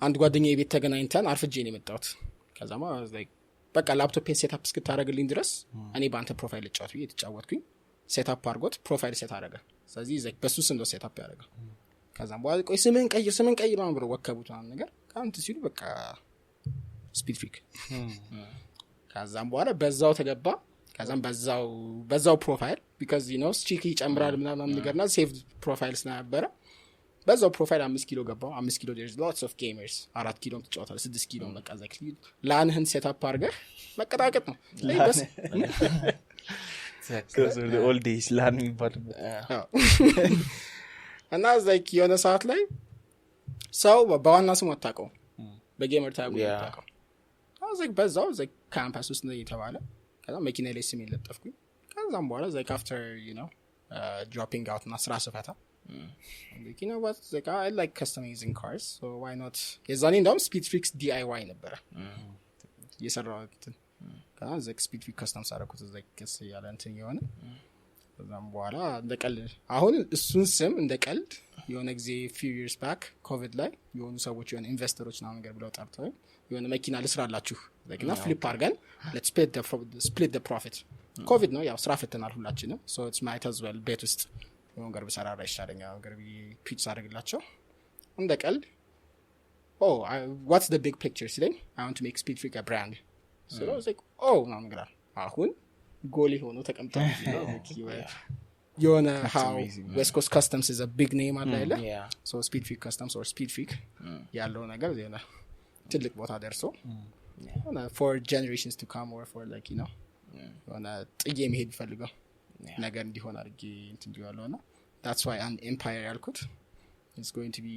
አንድ ጓደኛዬ ቤት ተገናኝተን አርፍጄ ነው የመጣሁት ከዛማ በቃ ላፕቶፕ ሴትአፕ እስክታረግልኝ ድረስ እኔ በአንተ ፕሮፋይል ልጫወት ብዬ ተጫወትኩኝ ሴትአፕ አድርጎት ፕሮፋይል ሴት አደረገ ስለዚህ በሱ ስም ነው ሴትአፕ ያደረገው ከዛም በኋላ ቆይ ስምን ቀይር ማን ብሎ ወከቡት ምናምን ነገር ካንተ ሲሉ በቃ Speedfreak ከዛም በኋላ በዛው ተገባ ከዛም በዛው ፕሮፋይል because you know ስትሪክ ይጨምራል ምናምን ነገርና ሴቭ ፕሮፋይል ስለነበረ በዛው ፕሮፋይል 5 ኪሎ ገባው 5 ኪሎ there's lots of gamers 4 ኪሎ ተጫወታል 6 ኪሎ በቃ ላንህን ሴትአፕ አድርገህ መቀጣቀጥ ነው ለይበስ because of the old days ላን የሚባል እና የሆነ ሰዓት ላይ ሰው በዋና ስሙ አታውቀው በጌመር ታጉ አታውቀው በዛው ካምፓስ ውስጥ ነው የተባለ ከዛ መኪና ላይ ስም ይለጠፍኩኝ ከዛም በኋላ after you know dropping out እና ስራ ስፈታ you know what I like customizing cars so why not የዛኔ እንደውም Speedfreak's DIY ነበረ የሰራሁት ከዛ Speedfreak Customs አደረኩት ከስ ያለ እንትን የሆነ ከዛም በኋላ እንደቀልድ አሁን እሱን ስም እንደቀልድ የሆነ ጊዜ few years back covid ላይ የሆኑ ሰዎች የሆነ ኢንቨስተሮች እና ነገር ብለው ጠርተው የሆነ መኪና ልስራላችሁ እና ፍሊፕ አድርገን let's split the profit covid ነው ያው ስራ ፈተናል ሁላችንም so it's might as well ቤት ውስጥ የሆነ ነገር ብሰራ ይሻለኛል ነገር ፒች አድርግላቸው እንደቀልድ what's the big picture ስለኝ I want to make Speedfreak a brand so I was ምናምን ነገር አሁን ጎሊ ሆኖ ተቀምጧል የሆነ how West Coast Customs is a big name አለ so Speedfreak Customs or Speedfreak ያለው ነገር የሆነ ትልቅ ቦታ ደርሶ for generations to come or for you know የሆነ ጥዬ መሄድ ፈልገው ነገር እንዲሆን አድርጌ እንትን ይዋለውና that's why an empire ያልኩት it's going to be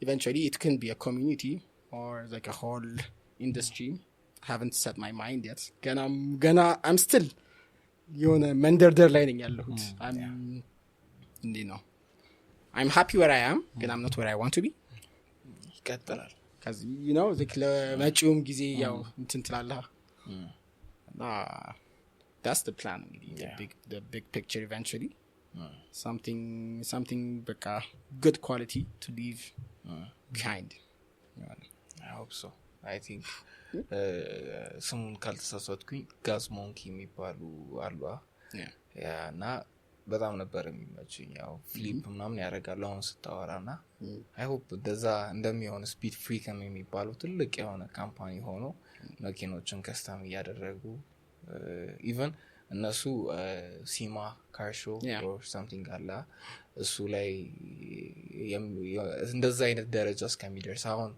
eventually it can be a community or a whole industry I haven't set my mind yet gonna I'm still የሆነ መንደርደር ላይ ነኝ ያለሁት I'm happy where I am but I'm not where I want to be ይቀጥላል cuz you know ለመጪውም ጊዜ ያው እንትን ትላለህ that's the plan the big picture eventually something በቃ good quality to leave behind I hope so I think ስሙን ካልተሳሳትኩኝ ጋዝ ሞንኪ የሚባሉ አሉ እና በጣም ነበር የሚመችኝ ያው ፍሊፕ ምናምን ያደርጋሉ አሁን ስታወራና I hope ደዛ እንደሚሆን Speedfreak የሚባለው ትልቅ የሆነ ካምፓኒ ሆኖ መኪኖችን ከስተም ያደረጉ even እነሱ ሲማ ካር ሾው or something አላ እሱ ላይ እንደዛ አይነት ደረጃ እስከሚደርስ አሁን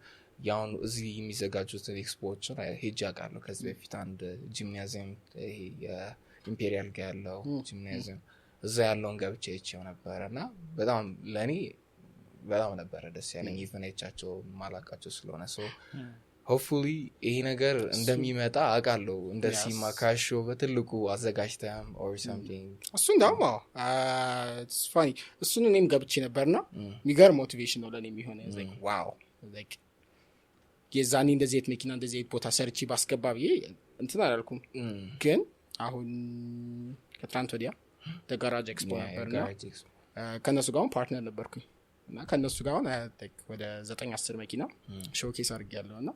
ያውን እዚህ የሚዘጋጁት ኤክስፖዎችን ሄጅ አውቃለሁ ከዚህ በፊት አንድ ጂምናዚየም ይሄ የኢምፔሪያል ጋር ያለው ጂምናዚየም እዛ ያለውን ገብቼ አይቼው ነበርና በጣም ለኔ በጣም ነበር ደስ ያለኝ ኢቨንቻቸው ማላቃቸው ስለሆነ so hopefully ይሄ ነገር እንደሚመጣ አውቃለሁ እንደ ሲማ ካሾ በትልቁ አዘጋጅተም or something እሱ እንደውም it's funny እሱን እኔም ገብቼ ነበርና የሚገርም ሞቲቬሽን ነው ለኔ የሚሆነው like wow like የዛኔ እንደዚህ አይነት መኪና እንደዚህ አይነት ቦታ ሰርቺ ባስገባብዬ እንትን አላልኩም ግን አሁን ከትራንት ወዲያ ተጋራጅ ኤክስፖ ነበርና ከነሱ ጋር ፓርትነር ነበርኩኝ እና ከነሱ ጋር ወደ 9-10 መኪና ሾኬስ አድርጌያለሁና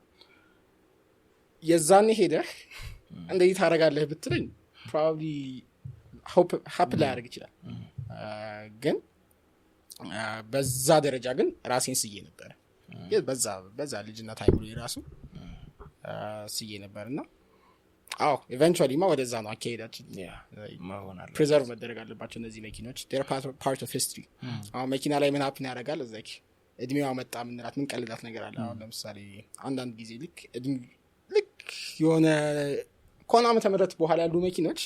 የዛኔ ሄደህ እንደዚህ ታረጋለህ ብትለኝ probably hope ላይ ያደርግ ይችላል ግን በዛ ደረጃ ግን ራሴን ስዬ ነበር በዛ ልጅነት አይብሉ ይራሱ ስዬ ነበርና eventually ወደዛ ነው አካሄዳችን ማሆናል preserve መደረግ አለባቸው እነዚህ መኪኖች they're part of history መኪና ላይ ምን happen ያደርጋል like እድሜዋ መጣ ምንላት ምን ቀልዳት ነገር አለ አሁን ለምሳሌ አንዳንድ ጊዜ ልክ የሆነ ኮና መተመረተ በኋላ ያሉ መኪኖች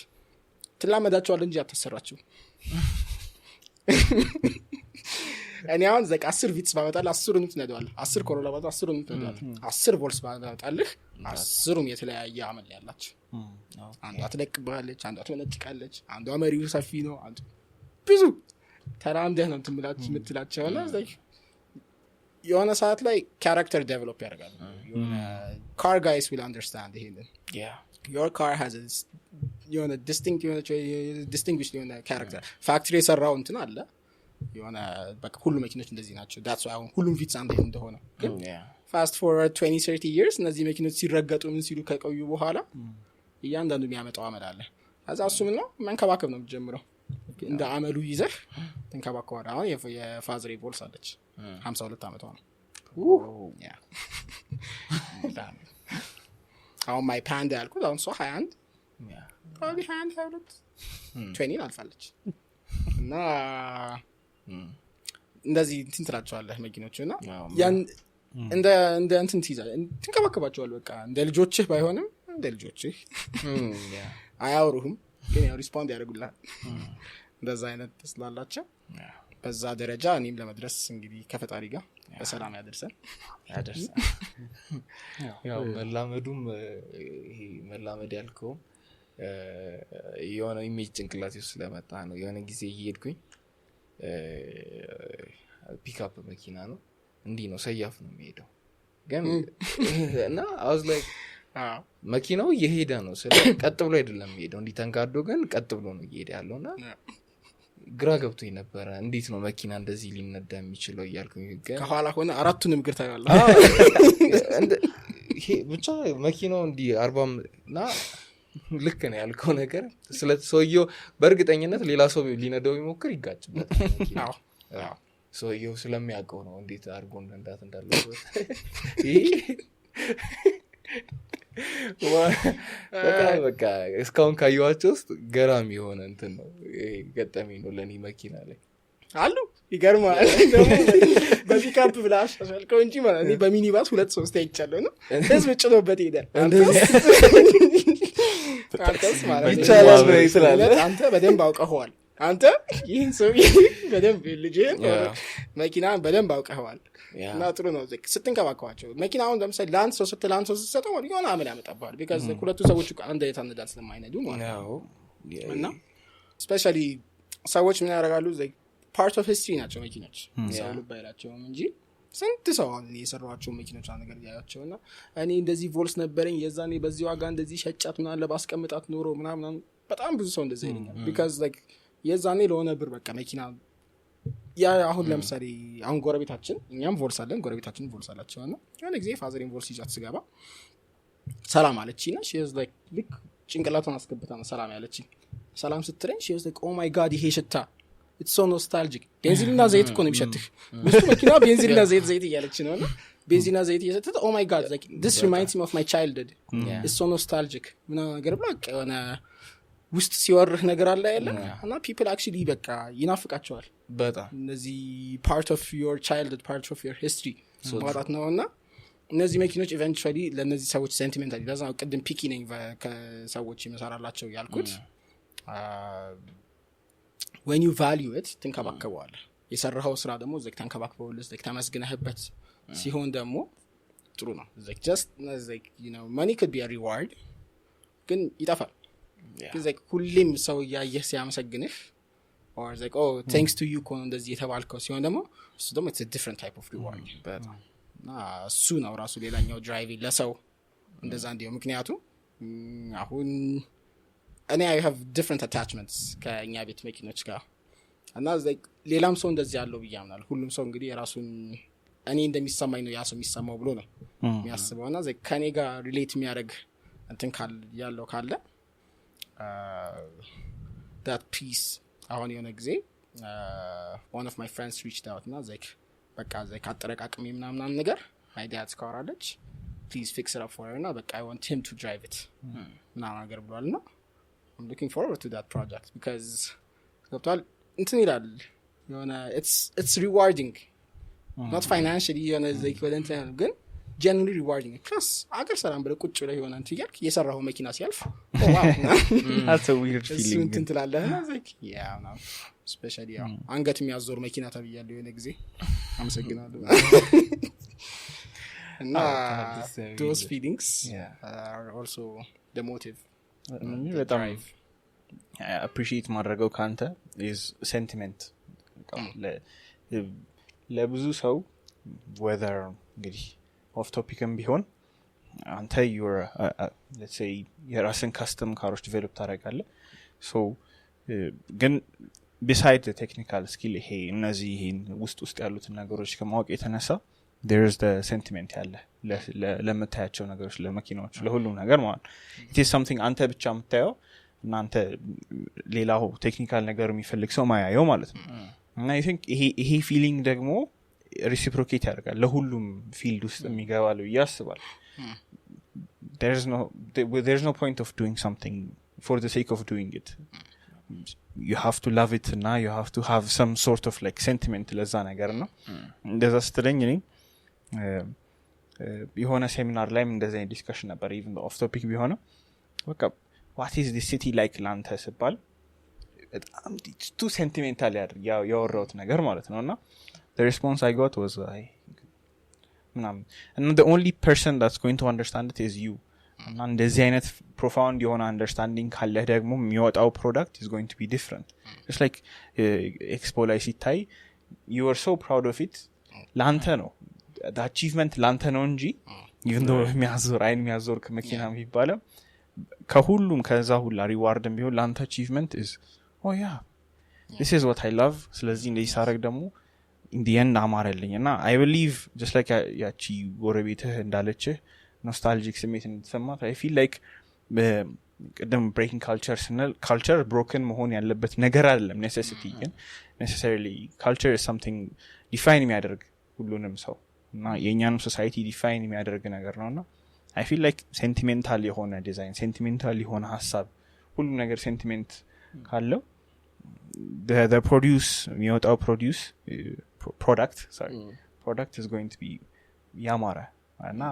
ትላመዳቸዋል እንጂ አትሰራቸው እኔ አሁን ዘቅ 10 ቪትስ ባመጣል 10ን ትነዳዋል 10 ኮሮላ ባመጣል 10ን ትነዳዋል 10 ቮልስ ባመጣልህ 10ም የተለያየ አመል ያላችሁ አንዷ ትለቅብሃለች አንዷ ትመነጭቃለች አንዷ መሪው ሰፊ ነው አንዱ ብዙ ተራምደህ ነው የምትላቸው እና ዘቅ የሆነ ሰዓት ላይ ካራክተር ዴቨሎፕ ያደርጋል የሆነ car guys will understand ይሄንን your car has a የሆነ distinguished የሆነ character factory የሰራው እንትን አለ የሆነ በቃ ሁሉ መኪኖች እንደዚህ ናቸው that's why ሁሉም ቪትስ አንድ እንደሆነ ግን fast forward 20-30 years እነዚህ መኪኖች ሲረገጡ ምን ሲሉ ከቆዩ በኋላ እያንዳንዱ የሚያመጣው አመል አለ አዛሱ ምን ነው መንከባከብ ነው የሚጀምረው እንደ አመሉ ይዘህ ተንከባከዋል አሁን የፋዘሬ ቮልስ አለች 52 አመቷ ነው አሁን ማይ ፓንዳ ያልኩት አሁን 21 probably 20 አልፋለች እና እንደዚህ እንትን ትላቸዋለህ መኪኖቹና ያን እንደ እንትን ትይዛለህ ትንከባከባቸዋለህ በቃ እንደ ልጆችህ ባይሆንም እንደ ልጆችህ አያወሩህም ግን ያው ሪስፖንድ ያደርጉልሃል እንደዛ አይነት ስላላቸው በዛ ደረጃ እኔም ለመድረስ እንግዲህ ከፈጣሪ ጋር በሰላም ያደርሰን ያው መላመዱም ይሄ መላመድ ያልከው የሆነ ኢሜጅ ጭንቅላቴ ውስጥ ስለመጣ ነው የሆነ ጊዜ እየሄድኩኝ ፒክአፕ መኪና ነው እንዲህ ነው ሰያፍ ነው የሚሄደው ግን እና I was like መኪናው እየሄደ ነው ስለ ቀጥ ብሎ አይደለም የሚሄደው እንዲህ ተንጋዶ ግን ቀጥ ብሎ ነው እየሄደ ያለውና ግራ ገብቶኝ ነበር እንዴት ነው መኪና እንደዚህ ሊነዳ የሚችለው እያልኩኝ ግን ከኋላ ሆነ አራቱንም ግር ታያለህ ይሄ ብቻ መኪናው እንዲህ 40 እና ልክ ነው ያልከው ነገር ስለ ሰውየው በእርግጠኝነት ሌላ ሰው ሊነዳው ይሞክር ይጋጭበት ሰውየው ስለሚያውቀው ነው እንዴት አድርጎ እንደንዳት እንዳለበት በቃ እስካሁን ካየኋቸው ውስጥ ገራሚ የሆነ እንትን ነው ገጠመኝ ነው ለኔ መኪና ላይ አሉ ይገርማል ደግሞ በፒክአፕ ብላሽ አልከው እንጂ ማለት እኔ በሚኒባስ 2-3 አይቻለሁ ነው ህዝብ ጭኖበት ይሄዳል አንተስ ማለት ይቻላል ነው ይስላል አንተ በደንብ አውቀኸዋል አንተ ይህን ሰው በደንብ ልጅህን መኪናን በደንብ አውቀኸዋል እና ጥሩ ነው ስትንከባከባቸው መኪናውን ለምሳሌ ላንድ ሰው ስትሰጠው የሆነ አመል ያመጣባል because ሁለቱ ሰዎች አንድ የታነዳል ስለማይነዱ ማለት ነው እና especially ሰዎች ምን ያደርጋሉ part of history ናቸው መኪኖች ሰው ልብ አይላቸውም እንጂ ስንት ሰው የሰራቸው መኪኖች ነገር ያያቸውና እኔ እንደዚህ ቮልስ ነበረኝ የዛኔ በዚህ ዋጋ እንደዚህ ሸጫት ምናምን ለባስቀምጣት ኖሮ ምናምን በጣም ብዙ ሰው እንደዚህ ይለኛል because like የዛኔ ለሆነ ብር በቃ መኪና ያ አሁን ለምሳሌ አሁን ጎረቤታችን እኛም ቮልስ አለን ጎረቤታችን ቮልስ አላቸውና የሆነ ጊዜ ፋዘሪን ቮልስ ይዛት ስገባ ሰላም አለችኝና she was like ልክ ጭንቅላቷን አስገብታ ነው ሰላም ያለችኝ ሰላም ስትለኝ she was like oh my god ይሄ ሽታ it's so nostalgic ቤንዚንና ዘይት እኮ ነው የሚሸትህ ብዙ መኪና ቤንዚንና ዘይት እያለች ነውና ቤንዚንና ዘይት እየሰጠት oh my god like this reminds me of my childhood it's so nostalgic ምናምን ነገር በቃ የሆነ ውስጥ ሲወርህ ነገር አለ አይደል እና people actually በቃ ይናፍቃቸዋል በጣም እነዚህ part of your childhood part of your history ማለት ነውና እነዚህ መኪኖች eventually ለነዚህ ሰዎች sentimental ለዛ ነው ቅድም ፒኪ ነኝ ከሰዎች ይመሳራላቸው ያልኩት when you value it ትንከባከበዋለህ የሰራው ስራ ደግሞ ተንከባክበውልህ ተመስግነህበት ሲሆን ደግሞ ጥሩ ነው like just like you know money could be a reward ግን ይጣፋል because like ሁሌም ሰው ያየህ ሲያመሰግንህ or like oh thanks to you ኮን እንደዚህ የተባልከው ሲሆን ደግሞ እሱ ደግሞ it's a different type of reward but እሱ ነው ራሱ ሌላኛው ድራይቪንግ ለሰው እንደዛ እንዲው ምክንያቱም አሁን እኔ I have different attachments ከኛ ቤት መኪኖች ጋር እና like ሌላም ሰው እንደዚህ ያለው ብያምናል ሁሉም ሰው እንግዲህ የራሱን እኔ እንደሚሰማኝ ነው ያ ሰው የሚሰማው ብሎ ነው የሚያስበውና like ከኔ ጋር ሪሌት የሚያደርግ እንትን ያለው ካለ that piece አሁን የሆነ ጊዜ one of my friends reached out እና like በቃ like አጠረቃቅሜ ምናምን ነገር my dad's car አለች please fix it up for her እና በቃ I want him to drive it ምናምን ነገር ብሏልና I'm looking forward to that project because ገብቷል እንትን ይላል የሆነ it's rewarding not financially የሆነ like ወደንተን ግን genuinely rewarding plus አገር ሰላም ብለ ቁጭ ብለ የሆነ እንትን ያልክ የሰራው መኪና ሲያልፍ wow that's a weird feeling እንትን ትላለህ እና like yeah no especially አንገት የሚያዞር መኪና ተብያለሁ የሆነ ጊዜ አመሰግናለሁ እና those feelings are also the motive በጣም appreciate ማድረገው ካንተ is sentiment ለብዙ ሰው whether እንግዲህ off topicም ቢሆን አንተ you're let's say የራስን custom ካሮች develop ታደርጋለህ so ግን beside the technical skill ይሄ እነዚህ ውስጥ ያሉትን ነገሮች ከማወቅ የተነሳ there is the sentiment ያለ ለምታያቸው ነገሮች ለመኪናዎች ለሁሉም ነገር ማለት it is something አንተ ብቻ የምታየው እናንተ ሌላው ቴክኒካል ነገር የሚፈልግ ሰው ማያየው ማለት ነው እና I think ይሄ feeling ደግሞ reciprocate ያደርጋል ለሁሉም ፊልድ ውስጥ የሚገባለው ያስባል there's no point of doing something for the sake of doing it you have to love it እና you have to have some sort of like sentiment ለዛ ነገር ነው እንደዛ ስትለኝ እኔ የሆነ ሴሚናር ላይ እንደዛ ዲስከሽን ነበር even off topic ቢሆንም በቃ what is the city like ላንተ ሲባል በጣም too sentimental ያወራሁት ነገር ማለት ነውና the response I got was and the only person that's going to understand it is you and እንደዚህ አይነት profound የሆነ understanding ካለ ደግሞ የሚወጣው product is going to be different just like expo ላይ ሲታይ you are so proud of it ላንተ ነው the achievement ላንተ ነው እንጂ even though የሚያዞር ከመኪና የሚባለው ከሁሉም ከዛ ሁላ ሪዋርድም ቢሆን ላንተ achievement is oh yeah this is what I love ስለዚህ እንደዚህ ሳረግ ደግሞ in the end አማረልኝና I believe just like ያቺ ጎረቤትህ እንዳለችህ ኖስታልጂክ ስሜት እንድትሰማት I feel like ቅድም breaking culture ስንል culture broken መሆን ያለበት ነገር አይደለም necessity ግን necessarily culture is something define የሚያደርግ ሁሉንም ሰው እና የኛንም society define የሚያደርግ ነገር ነውና I feel like sentimental የሆነ ዲዛይን sentimental የሆነ ሐሳብ ሁሉ ነገር sentiment ካለው the የሚወጣው product is going to be ያማረ እና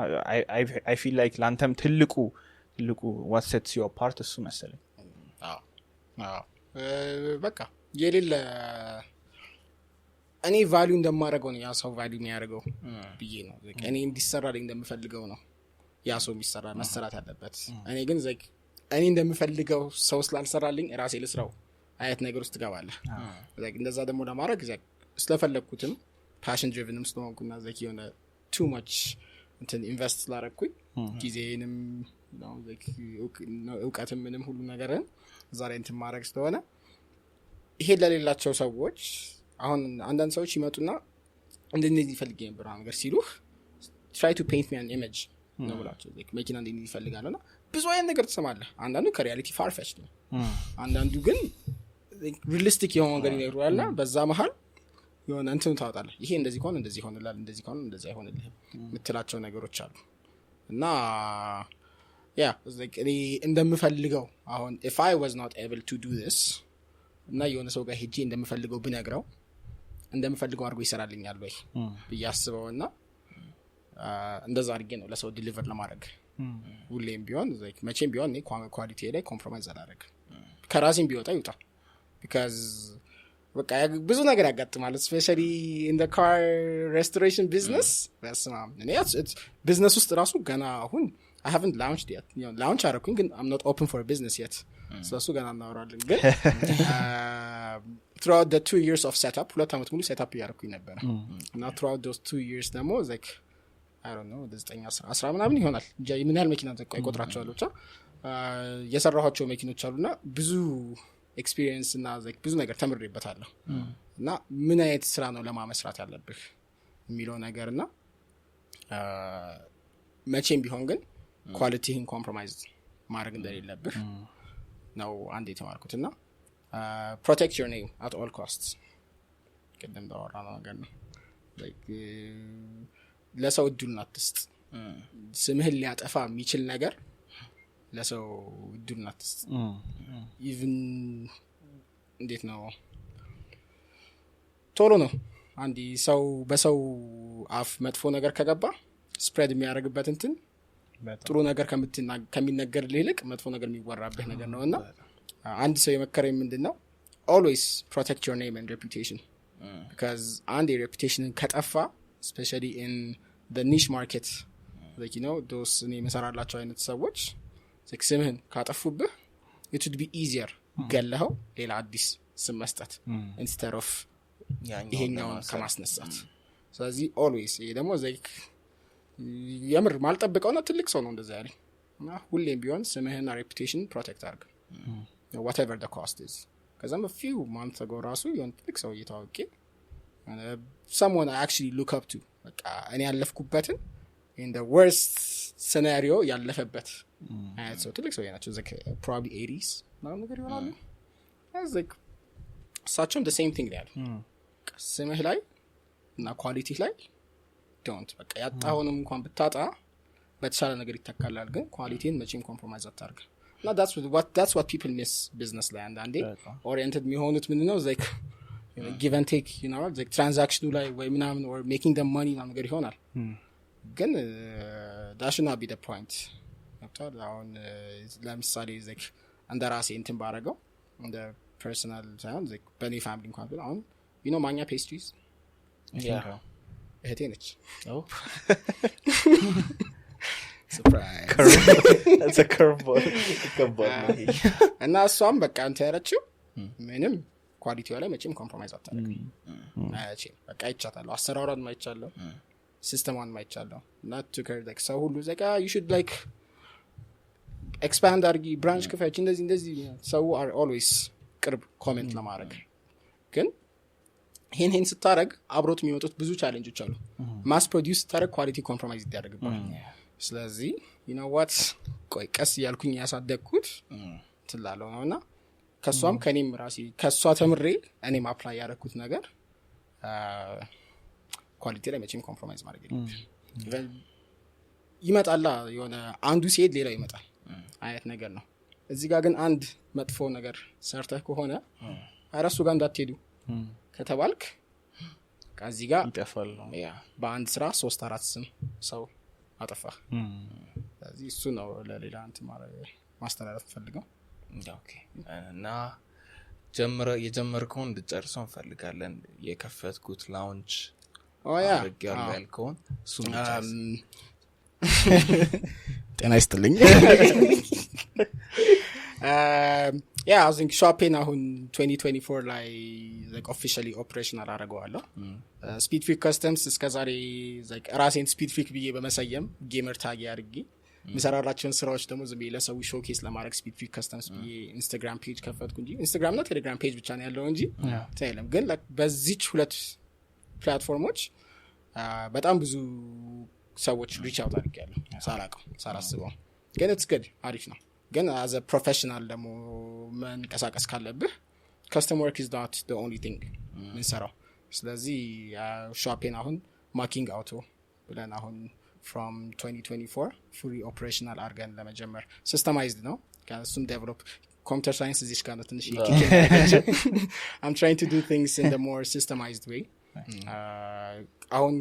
I feel like ላንተም ትልቁ what sets you apart እሱ መሰለኝ በቃ የሌለ እኔ ቫልዩ እንደማደርገው ነው ያ ሰው ቫልዩ የሚያደርገው ብዬ ነው እኔ እንዲሰራልኝ እንደምፈልገው ነው ያ ሰው መሰራት ያለበት እኔ ግን እኔ እንደምፈልገው ሰው ስላልሰራልኝ ራሴ ልስራው አይነት ነገር ውስጥ ገባለህ እንደዛ ደግሞ ለማድረግ ስለፈለኩትም passion drivenም ስለሆንኩና የሆነ too much እንትን ኢንቨስት ስላደረኩኝ ጊዜንም ነው እውቀትም ምንም ሁሉ ነገርን ዛሬ እንትን ማድረግ ስለሆነ ይሄ ለሌላቸው ሰዎች አሁን አንዳንድ ሰዎች ይመጡና እንደዚህ ይፈልግ ነበር ነገር ሲሉህ try to paint me an image ነው ብላችሁ መኪና እንደዚህ ይፈልጋልና ብዙ አይነት ነገር ትሰማለህ አንዳንዱ ከሪያሊቲ far fetched ነው አንዳንዱ ግን ሪሊስቲክ የሆነ ነገር ይነግሩሃልና በዛ መሃል የሆነ እንትን ታወጣለህ ይሄ እንደዚህ ከሆነ እንደዚህ ሆነላል እንደዚህ ከሆነ እንደዚህ አይሆንልህ የምትላቸው ነገሮች አሉ እና እኔ እንደምፈልገው አሁን if I was not able to do this እና የሆነ ሰው ጋር ሄጄ እንደምፈልገው ብነግረው እንደምፈልገው አድርጎ ይሰራልኛል ወይ ብያስበውና እንደዛ አድርጌ ነው ለሰው ዲሊቨር ለማድረግ ሁሌም ቢሆን መቼም ቢሆን ኳሊቲ ላይ ኮምፕሮማይዝ አላደርግም ከራሴም ቢወጣ ይውጣ because በቃ ብዙ ነገር ያጋጥማል especially in the car restoration business በስማም እኔ business ውስጥ ራሱ ገና አሁን I haven't launched yet launch አደረኩኝ ግን I'm not open for business yet ስለሱ ገና እናወራለን ግን throughout the 2 years of setup 2 አመት ሙሉ setup ያደረኩኝ ነበር እና throughout those 2 years ደግሞ like I don't know 10 ምናምን ይሆናል ምን ያህል መኪና ተቆጥራቸዋለሁ ብቻ የሰራኋቸው መኪኖች አሉና ብዙ ኤክስፒሪየንስ እና ብዙ ነገር ተምሬበታለሁ እና ምን አይነት ስራ ነው ለማመስራት ያለብህ የሚለው ነገርና መቼም ቢሆን ግን ኳሊቲህን ኮምፕሮማይዝ ማድረግ እንደሌለብህ ነው አንዴ የተማርኩትና protect your name at all costs ቀደም ባወራነው ነገር ነው ለሰው እድሉን አትስጥ ስምህን ሊያጠፋ የሚችል ነገር ለሰው እድሉን አትስጥ even እንዴት ነው ቶሎ ነው አንዲ ሰው በሰው አፍ መጥፎ ነገር ከገባ ስፕሬድ የሚያደርግበት እንትን ጥሩ ነገር ከሚነገር ይልቅ መጥፎ ነገር የሚወራበት ነገር ነውና አንድ ሰው የመከረኝ ምንድነው always protect your name and reputation because አንድ reputation ከጠፋ especially in the niche market like you know those እኔ መሰራላቸው አይነት ሰዎች ስምህን ካጠፉብህ it would be easier ገለኸው ሌላ አዲስ ስም መስጠት instead of ይሄኛውን ከማስነሳት ስለዚህ always ይሄ ደግሞ የምር ማልጠብቀውና ትልቅ ሰው ነው እንደዛ ያለኝ እና ሁሌም ቢሆን ስምህና reputation protect አድርግ whatever the cost is ከዛም a few months ago ራሱ የሆነ ትልቅ ሰው እየታወቀ someone I actually look up to በቃ እኔ ያለፍኩበትን in the worst scenario ያለፈበት አይነት ሰው ትልቅ ሰው ናቸው probably 80s ምናምን ነገር ይሆናሉ as like such the same thing there ስምህ ላይ እና ኳሊቲ ላይ don't በቃ ያጣውንም እንኳን ብታጣ በተሻለ ነገር ይተካላል ግን ኳሊቲን መቼም ኮምፕሮማይዝ አታርግ እና that's what people miss business ላይ አንዳንዴ oriented የሚሆኑት ምን ነው like give and take you know like transaction ላይ ወይ ምናምን or making them money ምናምን ነገር ይሆናል ግን that should not be the point አሁን ለምሳሌ like እንደራሴ እንትን ባረገው እንደ personal ሳይሆን like በኔ ፋሚሊ እንኳን ቢሆን አሁን you know ማኛ pastries yeah እህቴ ነች oh surprise that's a curveball እና እሷም በቃ አንተ ያረችው ምንም ኳሊቲው ላይ መቼም ኮምፕሮማይዝ አታደርግ አያቺ በቃ ይቻታለሁ አሰራሯን ማይቻለሁ ሲስተማን ማይቻለሁ not to care like ሰው ሁሉ ዘጋ you should like expand አርጊ ብራንች ከፈች እንደዚህ ሰው are always ቅርብ ኮሜንት ለማድረግ ግን ይሄን ስታረግ አብሮት የሚወጡት ብዙ ቻሌንጆች አሉ ማስ ፕሮዲዩስ ታረግ ኳሊቲ ኮምፕሮማይዝ ይደረግባል ስለዚህ you know what ቆይ ቀስ ያልኩኝ ያሳደግኩት ትላለው ነውና ከሷም ከኔም ራሴ ከሷ ተምሬ እኔም አፕላይ ያደረኩት ነገር ኳሊቲ ላይ መቼም ኮምፕሮማይዝ ማድረግ የለም ይመጣላ የሆነ አንዱ ሲሄድ ሌላው ይመጣል አይነት ነገር ነው እዚህ ጋር ግን አንድ መጥፎ ነገር ሰርተህ ከሆነ አራሱ ጋር እንዳትሄዱ ከተባልክ ከዚህ ጋር ይጠፋል ያ በአንድ ስራ 3-4 ስም ሰው አጠፋ ስለዚህ እሱ ነው ለሌላ እንትን ማስተላለፍ ፈልገው ኦኬ እና የጀመርከውን እንድጨርሰው እንፈልጋለን የከፈትኩት ላውንጅ ያልከውን እሱ ጤና ይስጥልኝ yeah I think shopping አሁን 2024 ላይ like officially operational አደረገዋለሁ Speedfreak Customs እስከዛሬ like ራሴን Speedfreak ብዬ በመሰየም ጌመር ታግ ያርጊ ምሰራራቸውን ስራዎች ደግሞ ዝም ብዬ ለሰው ሾኬስ ለማድረግ Speedfreak Customs ብዬ ኢንስታግራም ፔጅ ከፈትኩ እንጂ ኢንስታግራም እና ቴሌግራም ፔጅ ብቻ ነው ያለው እንጂ ታይለም ግን like በዚች ሁለት ፕላትፎርሞች በጣም ብዙ ሰዎች ሪች አውት አድርጌያለሁ ሳላስበው ግን it's good አሪፍ ነው ግን as a professional ደግሞ መንቀሳቀስ ካለብህ custom work is not the only thing ምንሰራው ስለዚህ ሾፒንግ አሁን ማኪንግ አውቶ ብለን አሁን from 2024 fully operational አርገን ለመጀመር systemized ነው ከሱም develop computer science እዚህ ጋር ነው ትንሽ I'm trying to do things in the more systemized way አሁን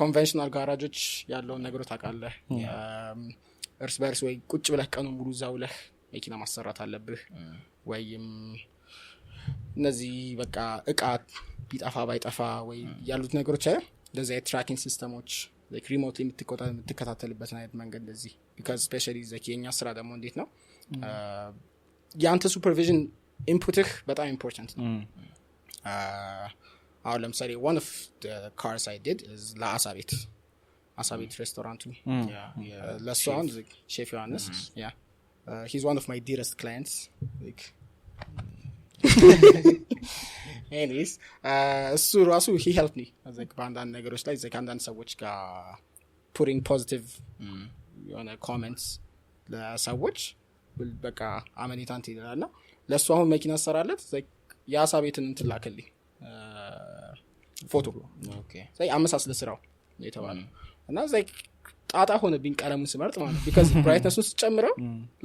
ኮንቬንሽናል ጋራጆች ያለውን ነገር ታውቃለህ እርስ በርስ ወይ ቁጭ ብለህ ቀኑን ሙሉ ዛውለህ መኪና ማሰራት አለብህ ወይም እነዚህ በቃ እቃ ቢጠፋ ባይጠፋ ወይ ያሉት ነገሮች አይደል እንደዚህ ትራኪንግ ሲስተሞች like remote የምትከታተልበት አይነት መንገድ እንደዚህ because especially የኛ ስራ ደግሞ እንዴት ነው ያንተ ሱፐርቪዥን ኢንፑትህ በጣም ኢምፖርታንት ነው አሁን ለምሳሌ one of the cars I did is ለአሳቤት ሬስቶራንቱ ለሷን ሼፍ ዮሐንስ he's one of my dearest clients like anyways እሱ ራሱ he helped me like በአንዳንድ ነገሮች ላይ like አንዳንድ ሰዎች ጋር putting positive የሆነ comments ለሰዎች በቃ አመኔታንት ይላልና ለሱ አሁን መኪና ሰራለት like ያሳ ቤትን እንትላከልኝ ፎቶ ኦኬ ሳይ አመሳስለ ስራው የተባለ እና like ጣጣ ሆነብኝ ቀለሙን ስመርጥ ማለት because brightness-ን ስጨምረው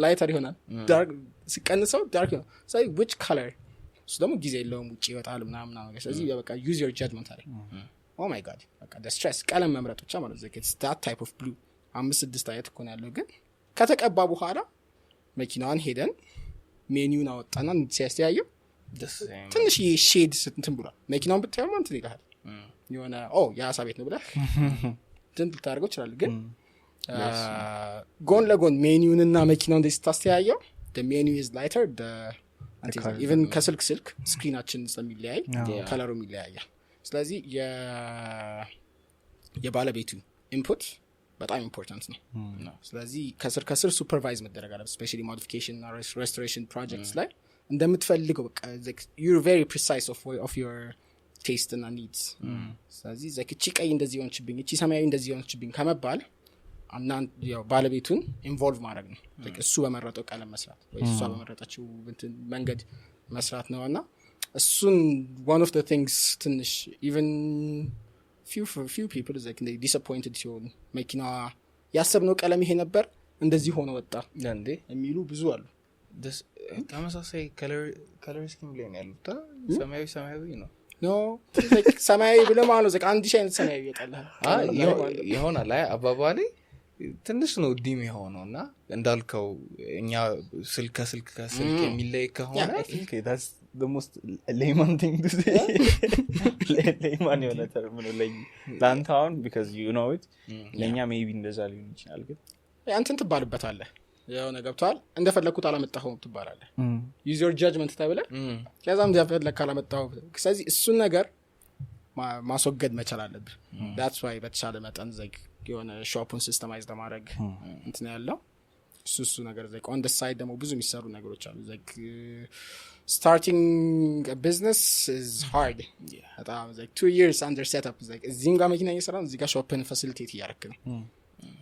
lighter ይሆናል dark ሲቀንሰው dark ይሆናል ሳይ which color so ደግሞ ጊዜ የለውም ውጪ ይወጣል ምናምን ነገር ስለዚህ በቃ use your judgment አለ oh my god በቃ the stress ቀለም መምረጥ ብቻ ማለት ነው it's that type of blue 5-6 አይነት እኮ ነው ያለው ግን ከተቀባ በኋላ መኪናዋን ሄደን ሜኒውን አወጣና ሲያስተያየው ትንሽ ሼድ እንትን ብሏል መኪናውን ብታየው ማለት ይላል የሆነ ያሳ ቤት ነው ብለህ እንትን ልታደርገው ይችላል ግን ጎን ለጎን ሜኒውንና መኪናውን እንደዚህ ታስተያየው the menu is lighter the even ከስልክ ስክሪናችን ስለሚለያይ ከለሩ ይለያያል ስለዚህ የባለቤቱ ኢንፑት በጣም ኢምፖርታንት ነው ስለዚህ ከስር ሱፐርቫይዝ መደረግ አለበት especially modification or restoration projects ላይ እንደምትፈልገው በቃ you're very precise of your taste and needs ስለዚህ እቺ ቀይ እንደዚህ ሆነችብኝ እቺ ሰማያዊ እንደዚህ ሆነችብኝ ከመባል አናን ያው ባለቤቱን ኢንቮልቭ ማድረግ ነው እሱ በመረጠው ቀለም መስራት ወይ እሷ በመረጠችው መንገድ መስራት ነውና እሱን one of the things ትንሽ even few people is like they disappointed ሲሆኑ መኪና ያሰብነው ቀለም ይሄ ነበር እንደዚህ ሆነ ወጣ እንዴ የሚሉ ብዙ አሉ ተመሳሳይ color scheme ላይ ነው ያሉት ሰማያዊ ነው no like ሰማያዊ ብለህ ማለት ነው አንድ ሺህ አይነት ሰማያዊ ይጣላል ይሆናል ላይ አባባሌ ትንሽ ነው ዲም የሆነውና እንዳልከው እኛ ስልክ የሚለይ ከሆነ I think that's the most layman thing to say layman የሆነ term ነው ለአንታውን because you know it ለኛ maybe እንደዛ ሊሆን ይችላል ግን አንተን ትባልበታለህ የሆነ ገብቷል እንደፈለኩት አላመጣሁም ትባላለህ use your judgment ተብለህ ከዛም እንደፈለክ አላመጣሁ ስለዚህ እሱን ነገር ማስወገድ መቻል አለብህ that's why በተቻለ መጠን የሆነ ሾፑን ሲስተማይዝ ለማድረግ እንትን ያለው እሱ ነገር on the side ደግሞ ብዙ የሚሰሩ ነገሮች አሉ starting a business is hard በጣም 2 years under setup እዚህም ጋር መኪና እየሰራን እዚህ ጋር ሾፕን ፋሲሊቴት እያደረክ ነው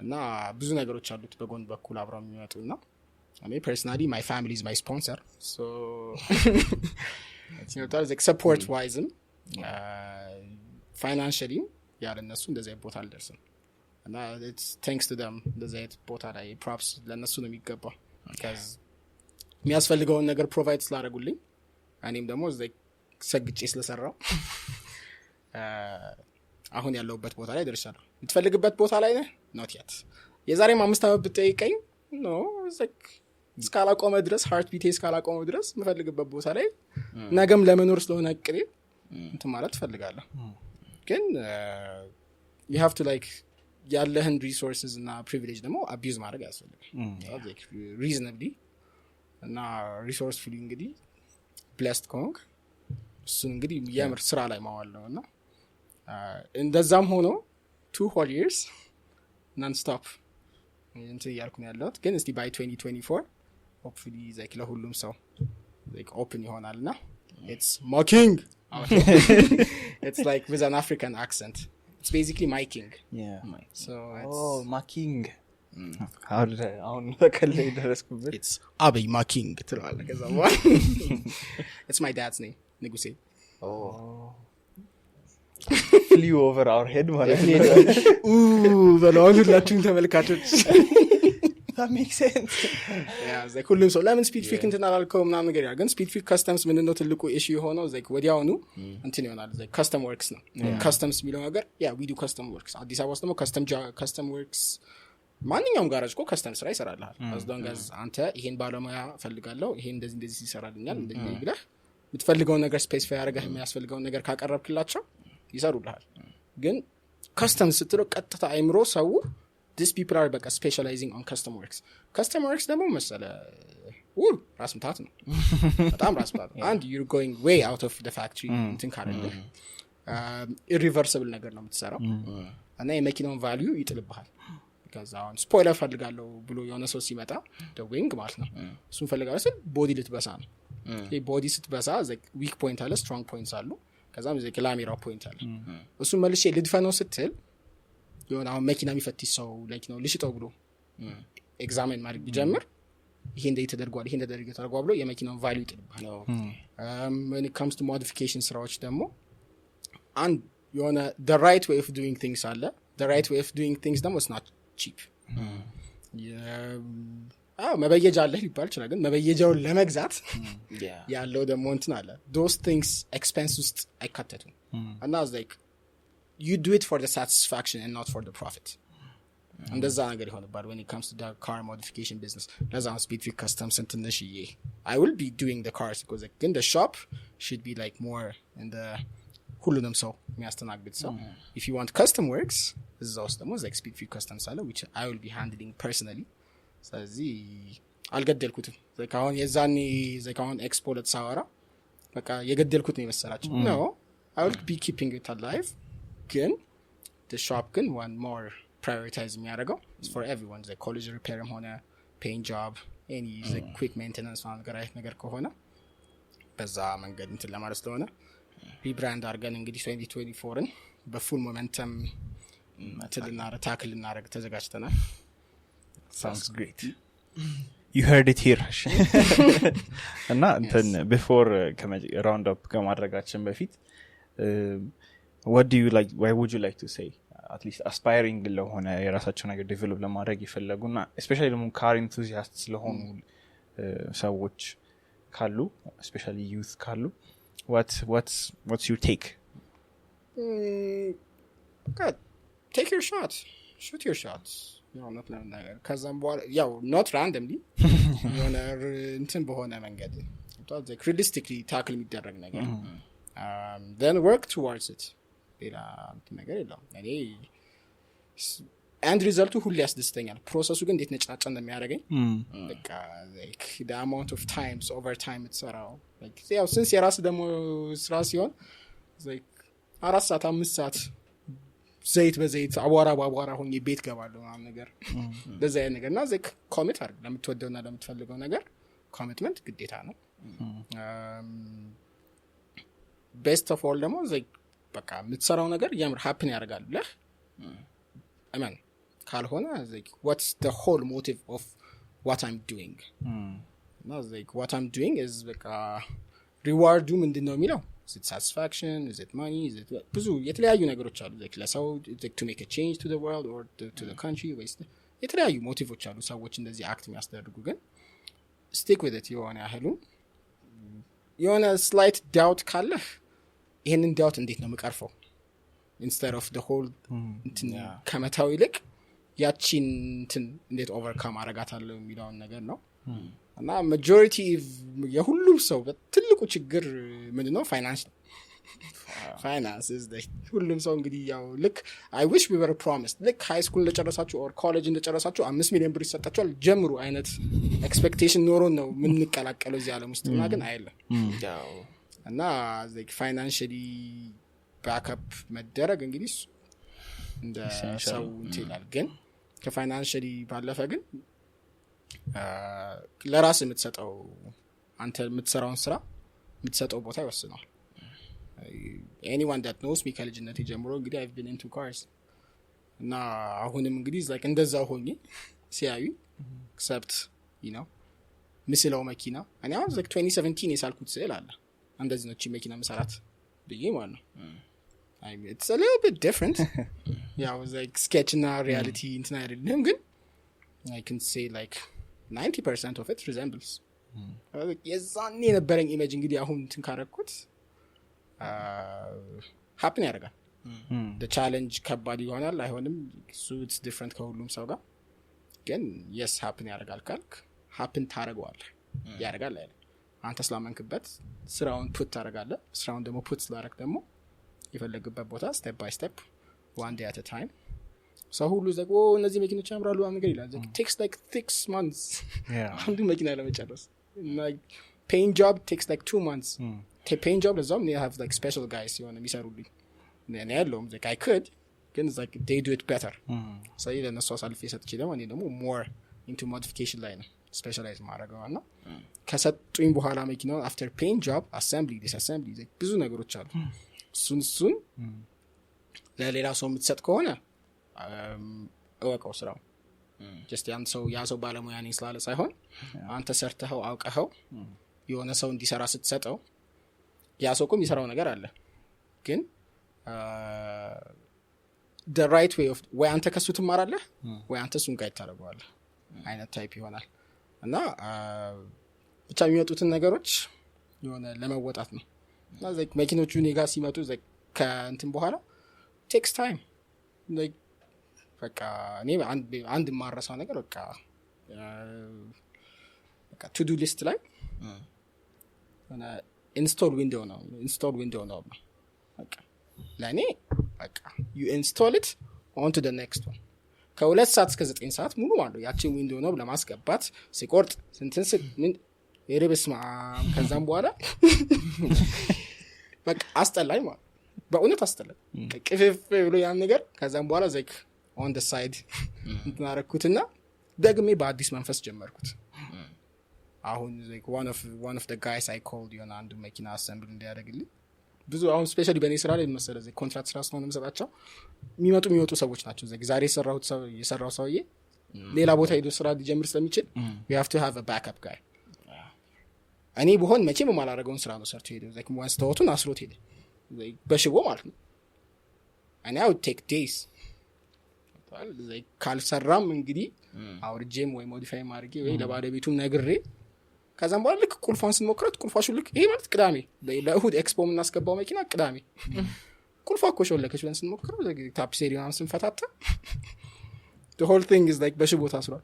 እና ብዙ ነገሮች አሉት በጎን በኩል አብረው የሚመጡና እኔ personally my family is my sponsor so you know that's support wise financially ያለነሱ እንደዚህ ቦታ አልደርስም እና it's thanks to them እንደዚህ ቦታ ላይ props ለነሱ ነው የሚገባው because የሚያስፈልገውን ነገር ፕሮቫይድ ስላደረጉልኝ እኔም ደግሞ ሰግጬ ስለሰራው አሁን ያለውበት ቦታ ላይ ደርሻለሁ የምትፈልግበት ቦታ ላይ ነህ not yet የዛሬም 5 አመት ብትጠይቀኝ no እስካላቆመ ድረስ heart beat እስካላቆመ ድረስ የምፈልግበት ቦታ ላይ ነገም ለመኖር ስለሆነ እቅዴ እንትን ማለት ፈልጋለሁ ግን you have to like ያለህን resources እና privilege ደግሞ abuse ማድረግ ያስፈልጋል like reasonably እና resourcefully እንግዲህ blessed ከሆንክ እሱን እንግዲህ የምር ስራ ላይ ማዋል ነውና እንደዛም ሆኖ 2 whole years non stop እንትን ያልኩ ነው ያለሁት ግን እስቲ by 2024 hopefully like ለሁሉም ሰው like open ይሆናልና it's mocking it's like with an African accent it's basically miking so it's mocking አሁን በከለ ደረስኩበት it's Abiy mocking ትላለህ ከዛ በኋላ it's my dad's name ንጉሴ flew over our head ማለት ነው በላውን ሁላችሁም ተመልካቾች that makes sense like ሁሉም ሰው ለምን Speedfreak እንትን አላልከው ምናምን ነገር ያ ግን Speedfreak Customs ምንድነው ትልቁ issue የሆነው ወዲያውኑ እንትን ይሆናል custom works ነው customs የሚለው ነገር we do custom works አዲስ አበባ ውስጥ ደግሞ custom works ማንኛውም ጋራጅ እኮ custom ስራ ይሰራልሃል as long as አንተ ይሄን ባለሙያ ፈልጋለሁ ይሄን እንደዚህ ይሰራልኛል እንደዚህ ብለህ የምትፈልገው ነገር ስፔሲፋይ ያደርገህ የሚያስፈልገው ነገር ካቀረብክላቸው ይሰሩልሃል ግን ከስተም ስትለው ቀጥታ አይምሮ ሰው these people are በቃ specializing on custom works ደግሞ መሰለ ራስ ምታት ነው በጣም ራስ ምታት and you're going way out of the factory እንትን ካለለ irreversible ነገር ነው የምትሰራው እና የመኪናውን value ይጥልብሃል because አሁን ስፖይለር ፈልጋለሁ ብሎ የሆነ ሰው ሲመጣ the wing ማለት ነው እሱን ፈልጋለሁ ስል ቦዲ ልትበሳ ነው ይሄ ቦዲ ስትበሳ weak point አለ strong points አሉ ከዛም ላሜራው ፖይንት አለ እሱን መልሼ ልድፈነው ስትል የሆነ አሁን መኪና የሚፈትሽ ሰው ላይክ ነው ልሽጠው ብሎ ኤግዛሚን ማድረግ ቢጀምር ይሄ እንደ ተደርጓል ይሄ እንደ ተደርጓል ብሎ የመኪናውን ቫልዩ ይጥልብሃል when it comes to modification ስራዎች ደግሞ አንድ የሆነ the right way of doing things አለ the right way of doing things ደግሞ is not cheap መበየጃ አለ ሊባል ይችላል ግን መበየጃውን ለመግዛት ያለው ደግሞ እንትን አለ those things expense ውስጥ አይካተቱም እና like you do it for the satisfaction and not for the profit እንደዛ ነገር ይሆንባል when it comes to the car modification business ለዛ Speedfreak Customs እንትንሽዬ I will be doing the cars because like in the shop should be like more in the ሁሉንም ሰው የሚያስተናግድ ሰው if you want custom works እዛ ውስጥ ደግሞ like Speedfreak Customs አለ which I will be handling personally ስለዚህ አልገደልኩትም አሁን የዛኔ አሁን ኤክስፖ ለተሳወራ በቃ የገደልኩት ነው የመሰላችሁ no I will be keeping it alive ግን the shop ግን one more prioritize የሚያደርገው is for everyone the collision repair ሆነ paint job any quick maintenance ነገር ከሆነ በዛ መንገድ እንትን ለማለት ስለሆነ ሪብራንድ አድርገን እንግዲህ 2024ን በፉል ሞመንተም ታክል ልናደርግ ተዘጋጅተናል sounds great you heard it here እና እንትን before round up ከማድረጋችን በፊት what do you like why would you like to say at least aspiring ለሆነ የራሳቸው ነገር ዴቨሎፕ ለማድረግ ይፈልጉና especially ደግሞ car enthusiasts ስለሆኑ ሰዎች ካሉ especially youth ካሉ what's your take God take your shot shoot your shots ያው not ነገር ከዛም በኋላ ያው not randomly የሆነ እንትን በሆነ መንገድ like realistically tackle የሚደረግ ነገር then work towards it ሌላ ነገር የለውም እኔ and result ሁሉ ያስደስተኛል ፕሮሰሱ ግን እንዴት ነጭናጫ እንደሚያደርገኝ በቃ like the amount of times over time የተሰራው like ያው since የራስ ደግሞ ስራ ሲሆን like 4 ሰዓት 5 ሰዓት ዘይት በዘይት አቧራ ሆኜ ቤት ገባለሁ ምናምን ነገር ለዛ ያ ነገርና like commit አድርግ ለምትወደውና ለምትፈልገው ነገር commitment ግዴታ ነው best of all ደግሞ like በቃ የምትሰራው ነገር ያምር happen ያደርጋል ብለህ አማን ካልሆነ like what's the whole motive of what I'm doing not like what I'm doing is በቃ reward ምንድነው የሚለው is it satisfaction is it money is it ብዙ የተለያዩ ነገሮች አሉ like ለሰው like to make a change to the world or to the country waste የተለያዩ ሞቲቮች አሉ ሰዎች እንደዚህ አክት የሚያስደርጉ ግን stick with it የሆነ slight doubt ካለህ ይሄንን doubt እንዴት ነው መቀርፈው instead of the whole ከመታው ይልቅ ያቺን እንዴት overcome አረጋታለሁ የሚለው ነገር ነው እና majority የሁሉም ሰው ትልቁ ችግር ምንድነው finance is the ሁሉም ሰው እንግዲህ ያው ልክ I wish we were promised ልክ high school እንደጨረሳችሁ or college እንደጨረሳችሁ 5 ሚሊዮን ብር ይሰጣችኋል ጀምሩ አይነት expectation ኖሮ ነው ምን እንቀላቀለው እዚህ ዓለም ውስጥ እና ግን አይደለም ያው እና like financially backup መደረግ እንግዲህ እንደ ሰው እንትላል ግን ከፋይናንሻሊ ባለፈ ግን ለራስ የምትሰጠው አንተ የምትሰራውን ስራ የምትሰጠው ቦታ ይወስናል anyone that knows me ከልጅነቴ ጀምሮ እንግዲህ I've been into cars እና አሁንም እንግዲህ like እንደዛ ሆኜ ሲያዩ except you know ምስለው መኪና እኔ አሁን like 2017 የሳልኩት ስዕል አለ እንደዚህ ነው እቺ መኪና መሰራት ብዬ ማለት ነው I mean it's a little bit different yeah it was like sketch እና reality እንትን አይደለም ግን I can say like 90% of it resembles የዛኔ የነበረኝ ኢሜጅ እንግዲህ አሁን እንትን ካረኩት happen ያደርጋል the challenge ከባድ ይሆናል አይሆንም so it's different ከሁሉም ሰው ጋር ግን yes happen ያደርጋል ካልክ happen ታረጋዋለህ ያደርጋል አይደል አንተ ስላመንክበት ስራውን ፑት ታደርጋለህ ስራውን ደግሞ ፑት ስላደረግ ደግሞ የፈለግበት ቦታ ስቴፕ ባይ ስቴፕ one day at a time ሰው ሁሉ ዘግቦ እነዚህ መኪኖች ያምራሉ ነገር ይላል takes like 6 months አንዱ መኪና ለመጨረስ like paying job takes like 2 months paying job ለዛም they have like special guys የሆነ የሚሰሩልኝ እኔ ያለውም like I could ግን like they do it better so ለነሱ አሳልፌ ሰጥቼ ደግሞ እኔ ደግሞ more into modification ላይ ነው ስፔሻላይዝ ማድረገውና ከሰጡኝ በኋላ መኪናው after paying job assembly disassembly ብዙ ነገሮች አሉ እሱን ለሌላ ሰው የምትሰጥ ከሆነ እወቀው ስራው just ያ ሰው ባለሙያ ነኝ ስላለ ሳይሆን አንተ ሰርተኸው አውቀኸው የሆነ ሰው እንዲሰራ ስትሰጠው ያ ሰው ቆም ይሰራው ነገር አለ ግን the right way of ወይ አንተ ከሱ ትማራለህ ወይ አንተ እሱን ጋር ታደርገዋለህ አይነት ታይፕ ይሆናል እና ብቻ የሚመጡትን ነገሮች የሆነ ለመወጣት ነው እና like መኪኖቹ እኔ ጋር ሲመጡ like ከእንትን በኋላ takes time like በቃ እኔ አንድ ማረሳው ነገር በቃ to do list ላይ እና install window ነው በቃ ለኔ በቃ you install it onto the next one ከ2 ሰዓት እስከ 9 ሰዓት ሙሉ ማለት ያቺን ዊንዶው ነው ለማስገባት ሲቆርጥ ስንትን ምን የረብስማ ከዛም በኋላ በቃ አስጠላኝ ማለት በእውነት አስጠላኝ ቅፍፍ ብሎ ያን ነገር ከዛም በኋላ like on the side እንተናረኩትና ደግሜ በአዲስ መንፈስ ጀመርኩት አሁን like one of the guys I called you አንዱ መኪና አሰምብል እንዲያደርግልኝ ብዙ አሁን ስፔሻሊ በኔ ስራ ላይ መሰለኝ ኮንትራክት ስራ ስለሆነ መስጣቸው የሚመጡ ሰዎች ናቸው ዛሬ የሰራው ሰውዬ ሌላ ቦታ ሄዶ ስራ ሊጀምር ስለሚችል we have to have a backup guy እኔ በሆን መቼም ማላረጋውን ስራ ነው ሰርቶ ሄዶ like once ተወቱን አስሮት ሄደ በሽቦ ማለት ነው and I would take days like ካልሰራም እንግዲህ አውርጄም ወይ ሞዲፋይ ማድረግ ወይ ለባለቤቱም ነግሬ ከዛም በኋላ ልክ ቁልፏን ስንሞክራት ቁልፏ ሹልክ ይሄ ማለት ቅዳሜ ለእሁድ ኤክስፖ እናስገባው መኪና ቅዳሜ ቁልፏ እኮ ሾለከች ብለን ስንሞክረው ታፕሴሪውን ስንፈታታ the whole thing is like በሽቦ ታስሯል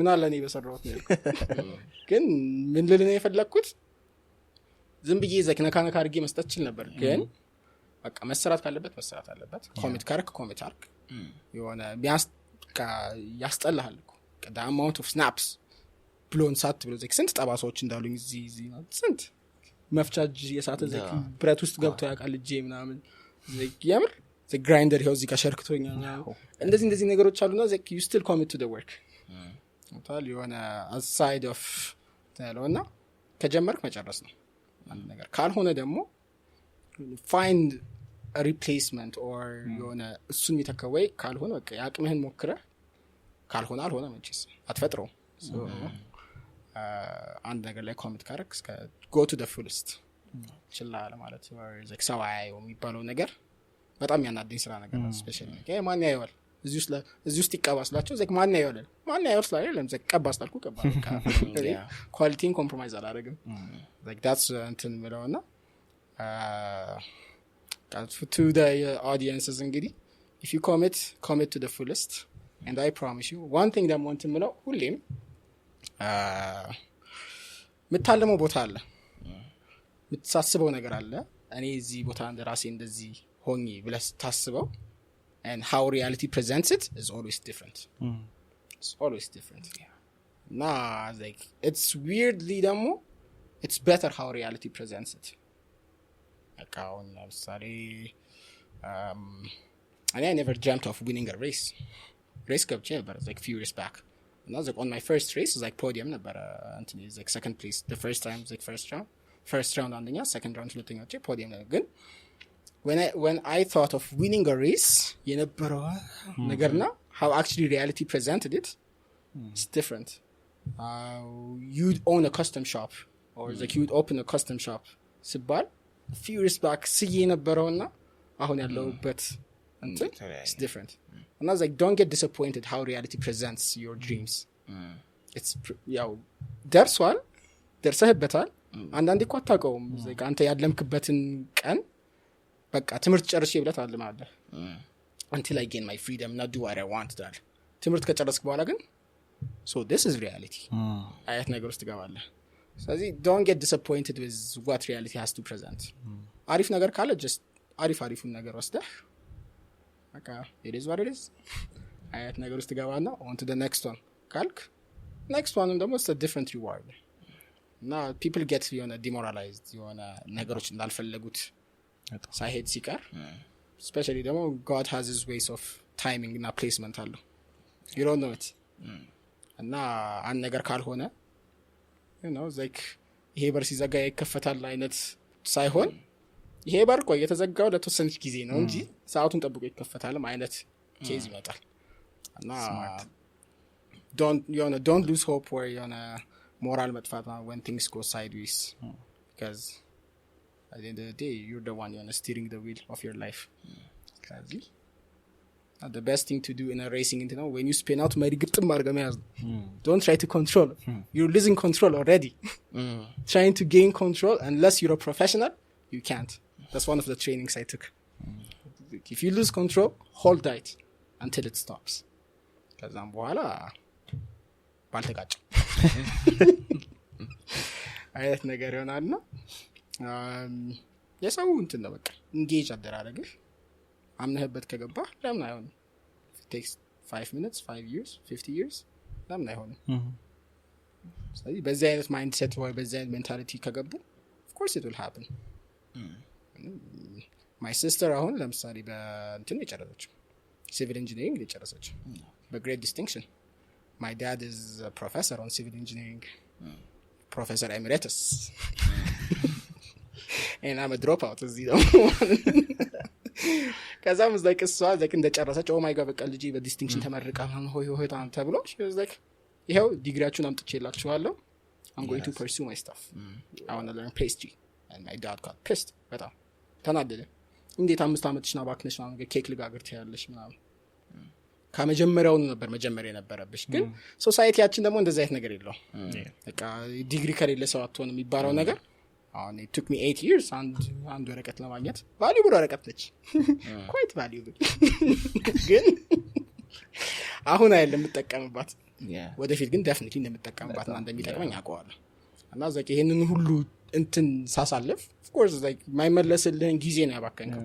ምን አለ እኔ በሰራሁት ነው ግን ምን ልል ነው የፈለኩት ዝም ብዬ ነካ አድርጌ መስጠት ይችል ነበር ግን በቃ መሰራት ካለበት መሰራት አለበት ኮሚት ኮሚት አርክ የሆነ ቢያስ ያስጠላል እኮ the amount of snaps ብሎን ሳት ብሎ ስንት ጠባሳዎች እንዳሉኝ እዚህ ስንት መፍቻጅ የሳተ ብረት ውስጥ ገብቶ ያውቃል እጄ ምናምን ያምር ግራይንደር ይኸው እዚህ ጋር ሸርክቶኛል እንደዚህ ነገሮች አሉና you still commit to the work ታል የሆነ aside of ታለውና ከጀመርክ መጨረስ ነው አንድ ነገር ካልሆነ ደግሞ find a replacement or የሆነ እሱን የተከወይ ካልሆነ በቃ ያቅምህን ሞክረህ ካልሆነ አልሆነ መቼስ አትፈጥረው አንድ ነገር ላይ ኮሚት ካረክ እስከ go to the fullest ችላ ለማለት like ሰዋይ የሚባለው ነገር በጣም ያናደኝ ስራ ነገር ነው ስፔሻሊ ማን ያየዋል እዚህ ውስጥ ይቀባስላቸው like ማን ያየዋል ስላለም like ቀባስላልኩ ኳሊቲን ኮምፕሮማይዝ አላደረግም like that's እንትን ምለውና to the audiences እንግዲህ if you commit to the fullest and I promise you one thing that I want to know ሁሌም ምታለመው ቦታ አለ ምትሳስበው ነገር አለ እኔ እዚህ ቦታ እንደራሴ እንደዚህ ሆኜ ብለስ ታስበው and how reality presents it is always different it's always different nah like it's weirdly ደግሞ it's better how reality presents it like on sorry I never dreamt of winning a race ገብቼ ነበር like few years back and that's like on my first race is like podium ነበር Anthony is like second place the first time is like first round አንደኛ second round ሁለተኛ ወጪ podium ላይ ግን when I thought of winning a race የነበረው ነገርና how actually reality presented it it's different you'd own a custom shop or like you'd open a custom shop ሲባል a few years back ሲዬ የነበረውና አሁን ያለውበት it's different and I was like don't get disappointed how reality presents your dreams it's ያው ደርሰህበታል አንዳንዴ እኮ አታውቀውም like አንተ ያለምክበትን ቀን በቃ ትምህርት ጨርሼ ብለህ ታልማለህ until I gain my freedom not do what I want that ትምህርት ከጨረስክ በኋላ ግን so this is reality አይት ነገር ውስጥ ገባለህ ስለዚህ don't get disappointed with what reality has to present አሪፍ ነገር ካለ just አሪፉን ነገር ወስደህ በቃ it is what it is አይነት ነገር ውስጥ ገባና on to the next one ካልክ next one ደግሞ it's a different reward እና people get demoralized ነገሮች እንዳልፈለጉት ሳይሄድ ሲቀር especially ደግሞ God has his ways of timing እና placement አለው you don't know it እና አንድ ነገር ካልሆነ like ይሄ በር ሲዘጋ ይከፈታል አይነት ሳይሆን ይሄ በር ቆይ የተዘጋው ለተወሰነ ጊዜ ነው እንጂ ሰዓቱን ጠብቆ ይከፈታል አይነት ኬዝ ይመጣል እና don't lose hope or moral መጥፋት when things go sideways because at the end of the day you're the one steering the wheel of your life the best thing to do in a racing when you spin out መሪ ግጥም አድርገህ መያዝ don't try to control you're losing control already trying to gain control unless you're a professional you can't that's one of the trainings I took if you lose control hold tight until it stops ከዛም በኋላ ባልተጋጭ አይነት ነገር ይሆናልና የሰው እንትን ነው በቃ engage አደራረግህ አምነህበት ከገባህ ለምን አይሆንም it takes 5 minutes 5 years 50 years ለምን አይሆንም ስለዚህ በዚህ አይነት ማይንድሴት ወይ በዚህ አይነት ሜንታሊቲ ከገቡ of course it will happen my sister አሁን ለምሳሌ በእንትን የጨረሰችው civil engineering የጨረሰችው በግሬድ distinction my dad is a professor on civil engineering professor emeritus and I'm a dropout እዚህ ነው ከዛም was like እሷ like እንደጨረሰች oh my god በቃ ልጅ በዲስቲንክሽን ተመርቃ ሆይ ተብሎ she was like ይሄው ዲግሪያችሁን አምጥቼላችኋለሁ I'm going to pursue my stuff I want to learn pastry and my dad got pissed በጣም ተናደደ እንዴት 5 አመትሽና ባክነሽ ነው ኬክ ልጋግር ትያለሽ ምናምን ከመጀመሪያው ነበር መጀመሪያ የነበረብሽ ግን ሶሳይቲያችን ደግሞ እንደዛ አይነት ነገር የለው በቃ ዲግሪ ከሌለ ሰው አትሆን የሚባለው ነገር አሁን it took me 8 years አንድ ወረቀት ለማግኘት valuable ወረቀት ነች quite valuable ግን አሁን አይደለም የምጠቀምባት ወደፊት ግን definitely እንደምጠቀምባት እና እንደሚጠቅመኝ አውቀዋለሁ እና ዘቂ ይሄንን ሁሉ እንትን ሳሳልፍ of course like ማይመለስልህን ጊዜ ነው ያባከንከው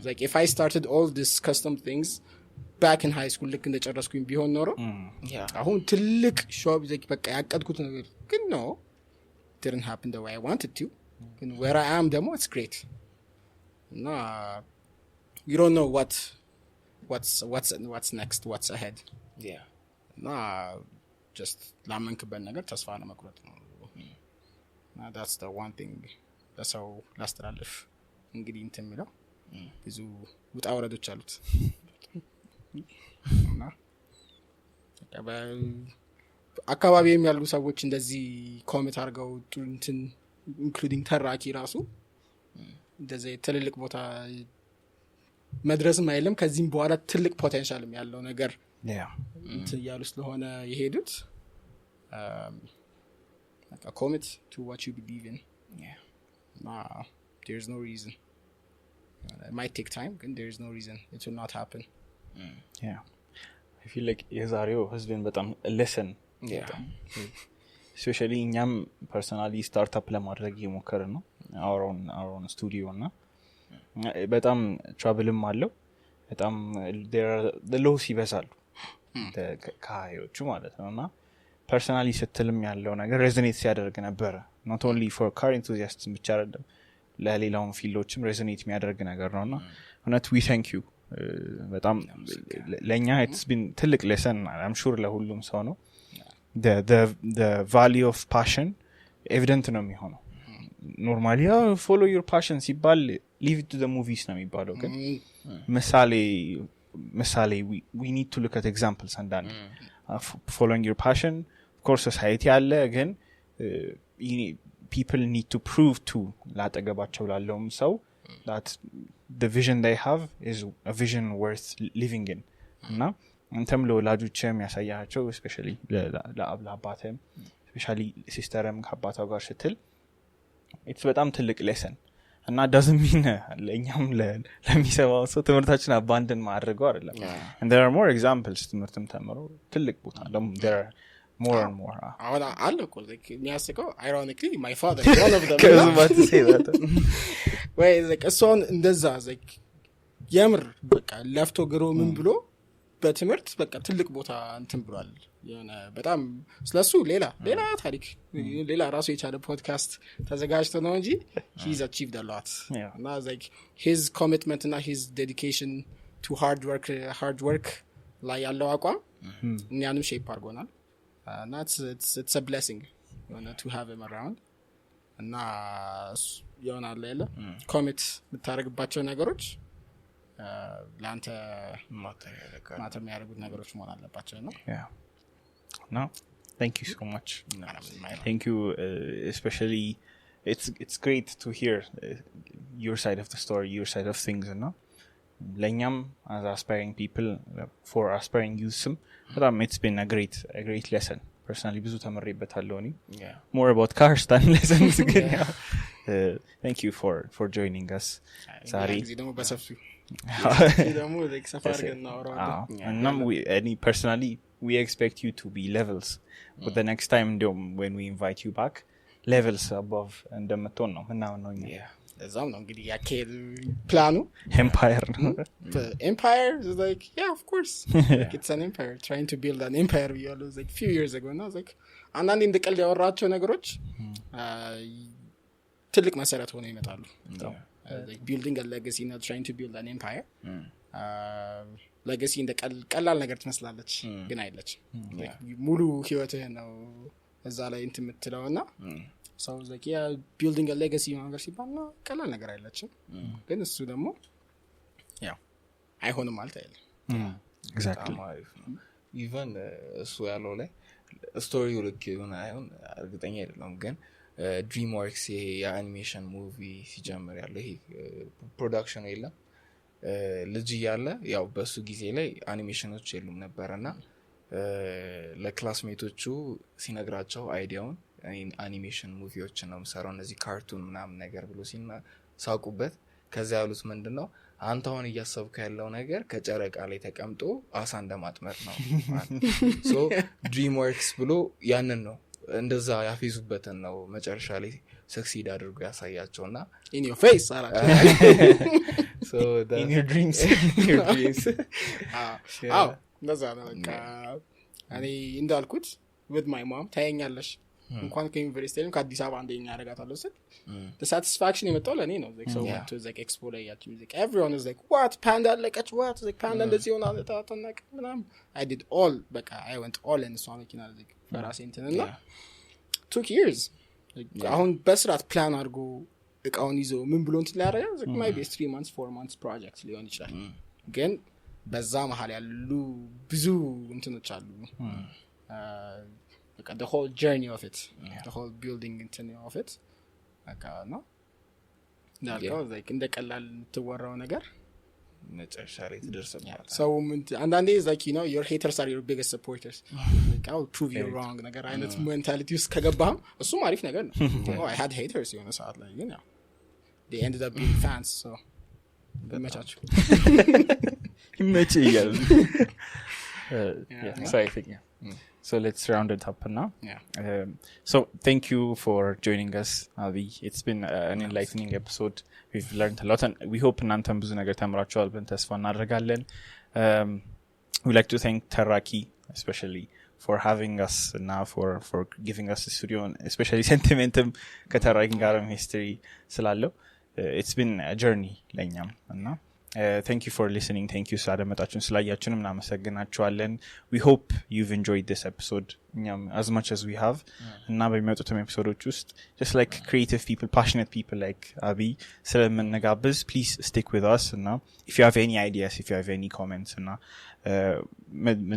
like if I started all this custom things back in high school ልክ እንደጨረስኩኝ ቢሆን ኖሮ አሁን ትልቅ ሾፕ like በቃ ያቀድኩት ነገር ግን ነው didn't happen the way I wanted to and where I am ደግሞ it's great no you don't know what's next what's ahead no just ላመንክበት ነገር ተስፋ ለመቁረጥ ነው that's the one thing ለሰው ላስተላልፍ እንግዲህ እንትን የሚለው ብዙ ውጣ ወረዶች አሉት እና አካባቢም ያሉ ሰዎች እንደዚህ ኮሜንት አድርገው እንትን ኢንክሉዲንግ ተራኪ ራሱ እንደዚህ ትልልቅ ቦታ መድረስም አይልም ከዚህም በኋላ ትልቅ ፖቴንሻልም ያለው ነገር እንትን ያሉ ስለሆነ የሄዱት like a commit to what you believe in there's no reason it might take time but there's no reason it will not happen I feel like የዛሬው ህዝብን በጣም listen especially እኛም personally startup ለማድረግ እየሞከርን ነው our own studio እና በጣም troubleም አለው በጣም the lows ይበዛሉ ከሃዮቹ ማለት ነውና personally ስትልም ያለው ነገር resonate ሲያደርግ ነበር not only for car enthusiasts ብቻ አይደለም ለሌላውም ፊልዶችም resonate የሚያደርግ ነገር ነውና እውነት we thank you በጣም ለኛ it's been ትልቅ lesson I'm sure ለሁሉም ሰው ነው the value of passion evident ነው የሚሆነው normally follow your passion ሲባል leave it to the movies ነው የሚባለው ግን ምሳሌ we need to look at examples and then following your passion of course society አለ ግን people need to prove to ላጠገባቸው ላለውም ሰው that the vision they have is a vision worth living in እና እንተም ለወላጆችም ያሳያቸው especially ለአባቴም especially sisterም ከአባታው ጋር ስትል it's በጣም ትልቅ lesson እና doesn't mean ለኛም ለሚሰማው ሰው ትምህርታችን abandon ማድረገው አይደለም and there are more examples ትምህርትም ተምሮ ትልቅ ቦታ ደግሞ there are more and more አሁን አለ እኮ like የሚያስቀው ironically my father is one of them cuz what to say that ወይ like እሷን እንደዛ like የምር በቃ ለፍቶ ግሮ ምን ብሎ በትምህርት በቃ ትልቅ ቦታ እንትን ብሏል የሆነ በጣም ስለሱ ሌላ ታሪክ ሌላ ራሱ የቻለ ፖድካስት ተዘጋጅቶ ነው እንጂ he's achieved a lot and I was like his commitment and his dedication to hard work ላይ ያለው አቋም እኛንም ሼፕ አድርጎናል and it's a blessing to have him around እና የሆነ አለ ኮሚት የምታደርግባቸው ነገሮች ላንተ ማታ የሚያደርጉት ነገሮች መሆን አለባቸው ነው no thank you so much thank you especially it's great to hear your side of the story your side of things and ለኛም as aspiring people for aspiring youths it's been a great lesson personally ብዙ ተመሬበታለሁ እኔ more about cars than lessons ግን thank you for joining us sorry ደግሞ በሰፊው ደግሞ like ሰፋር ግን እናወራለን and we personally we expect you to be levels but the next time when we invite you back levels above እንደምትሆን ነው ምናምን ነው እዛም ነው እንግዲህ ያከል ፕላኑ empire is like yeah of course like it's an empire trying to build an empire we all was like few years ago now like አንዳንዴ እንደቀልድ ያወራቸው ነገሮች ትልቅ መሰረት ሆነው ይመጣሉ like building a legacy not trying to build an empire legacy እንደቀላል ነገር ትመስላለች ግን አይደለች ሙሉ ህይወትህ ነው እዛ ላይ እንትን የምትለውና so I was like yeah building a legacy ነገር ሲባል ነው ቀላል ነገር አይደለችም ግን እሱ ደግሞ ያው አይሆንም ማለት አይደለም exactly even እሱ ያለው ላይ ስቶሪው ልክ ይሆን አይሆን እርግጠኛ አይደለም ግን DreamWorks የአኒሜሽን ሙቪ ሲጀምር ያለው ይሄ ፕሮዳክሽን የለም ልጅ ያለ ያው በሱ ጊዜ ላይ አኒሜሽኖች የሉም ነበርና ለክላስሜቶቹ ሲነግራቸው አይዲያውን አኒሜሽን ሙቪዎችን ነው የምሰራው እነዚህ ካርቱን ምናምን ነገር ብሎ ሳቁበት ከዛ ያሉት ምንድነው አንተ አሁን እያሰብከ ያለው ነገር ከጨረቃ ላይ ተቀምጦ አሳ እንደማጥመር ነው so DreamWorks ብሎ ያንን ነው እንደዛ ያፊዙበትን ነው መጨረሻ ላይ ሰክሲድ አድርጎ ያሳያቸውና in your face so in your dreams እንደዛ ነው በቃ እኔ እንዳልኩት with my mom ታየኛለሽ እንኳን ከዩኒቨርሲቲ ከአዲስ አበባ አንደኛ ያረጋታለሁ ስል the satisfaction የመጣው ለኔ ነው like so to like expo ላይ ያቺ music everyone is like what panda like what like panda እንደዚህ ሆነ ታተናቅ ምናምን I did all በቃ I went all in so መኪና like በራሴ እንትንና took years አሁን በስራት ፕላን አድርጎ እቃውን ይዞ ምን ብሎ እንትን ላይ ያረጋ like maybe 3 months 4 months project ሊሆን ይችላል ግን በዛ መሃል ያሉ ብዙ እንትኖች አሉ like the whole journey of it the whole building of it like no like እንደቀላል ተወራው ነገር መጨረሻ ላይ ተደርሰናል so and then is like your haters are your biggest supporters like I'll prove you wrong ነገር አይነት mentality ውስጥ ከገባህም እሱም አሪፍ ነገር ነው I had haters የሆነ ሰዓት ላይ they ended up being fans so በመቻችሁ ይመችኛል exciting so let's round it up now so thank you for joining us Abiy it's been an enlightening episode we've learned a lot and we hope እናንተም ብዙ ነገር ተምራችኋል ብለን ተስፋ እናደርጋለን we like to thank Taraki especially for having us now for giving us the studio and especially sentimentum ከታራኪ ጋርም history ስላለው it's been a journey ለኛም እና thank you for listening thank you ስላደመጣችሁን ስላያችሁንም እናመሰግናችኋለን we hope you've enjoyed this episode as much as we have እና በሚመጡትም ኤፒሶዶች ውስጥ just like creative people passionate people like Abiy ስለምንጋብዝ please stick with us እና if you have any ideas if you have any comments እና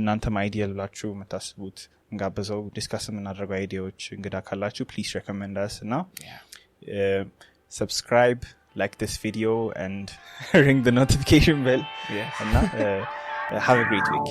እናንተም አይዲያ ብላችሁ የምታስቡት እንጋብዘው ዲስካስ የምናደርገው አይዲያዎች እንግዳ ካላችሁ please recommend us እና subscribe like this video and ring the notification bell and have a great week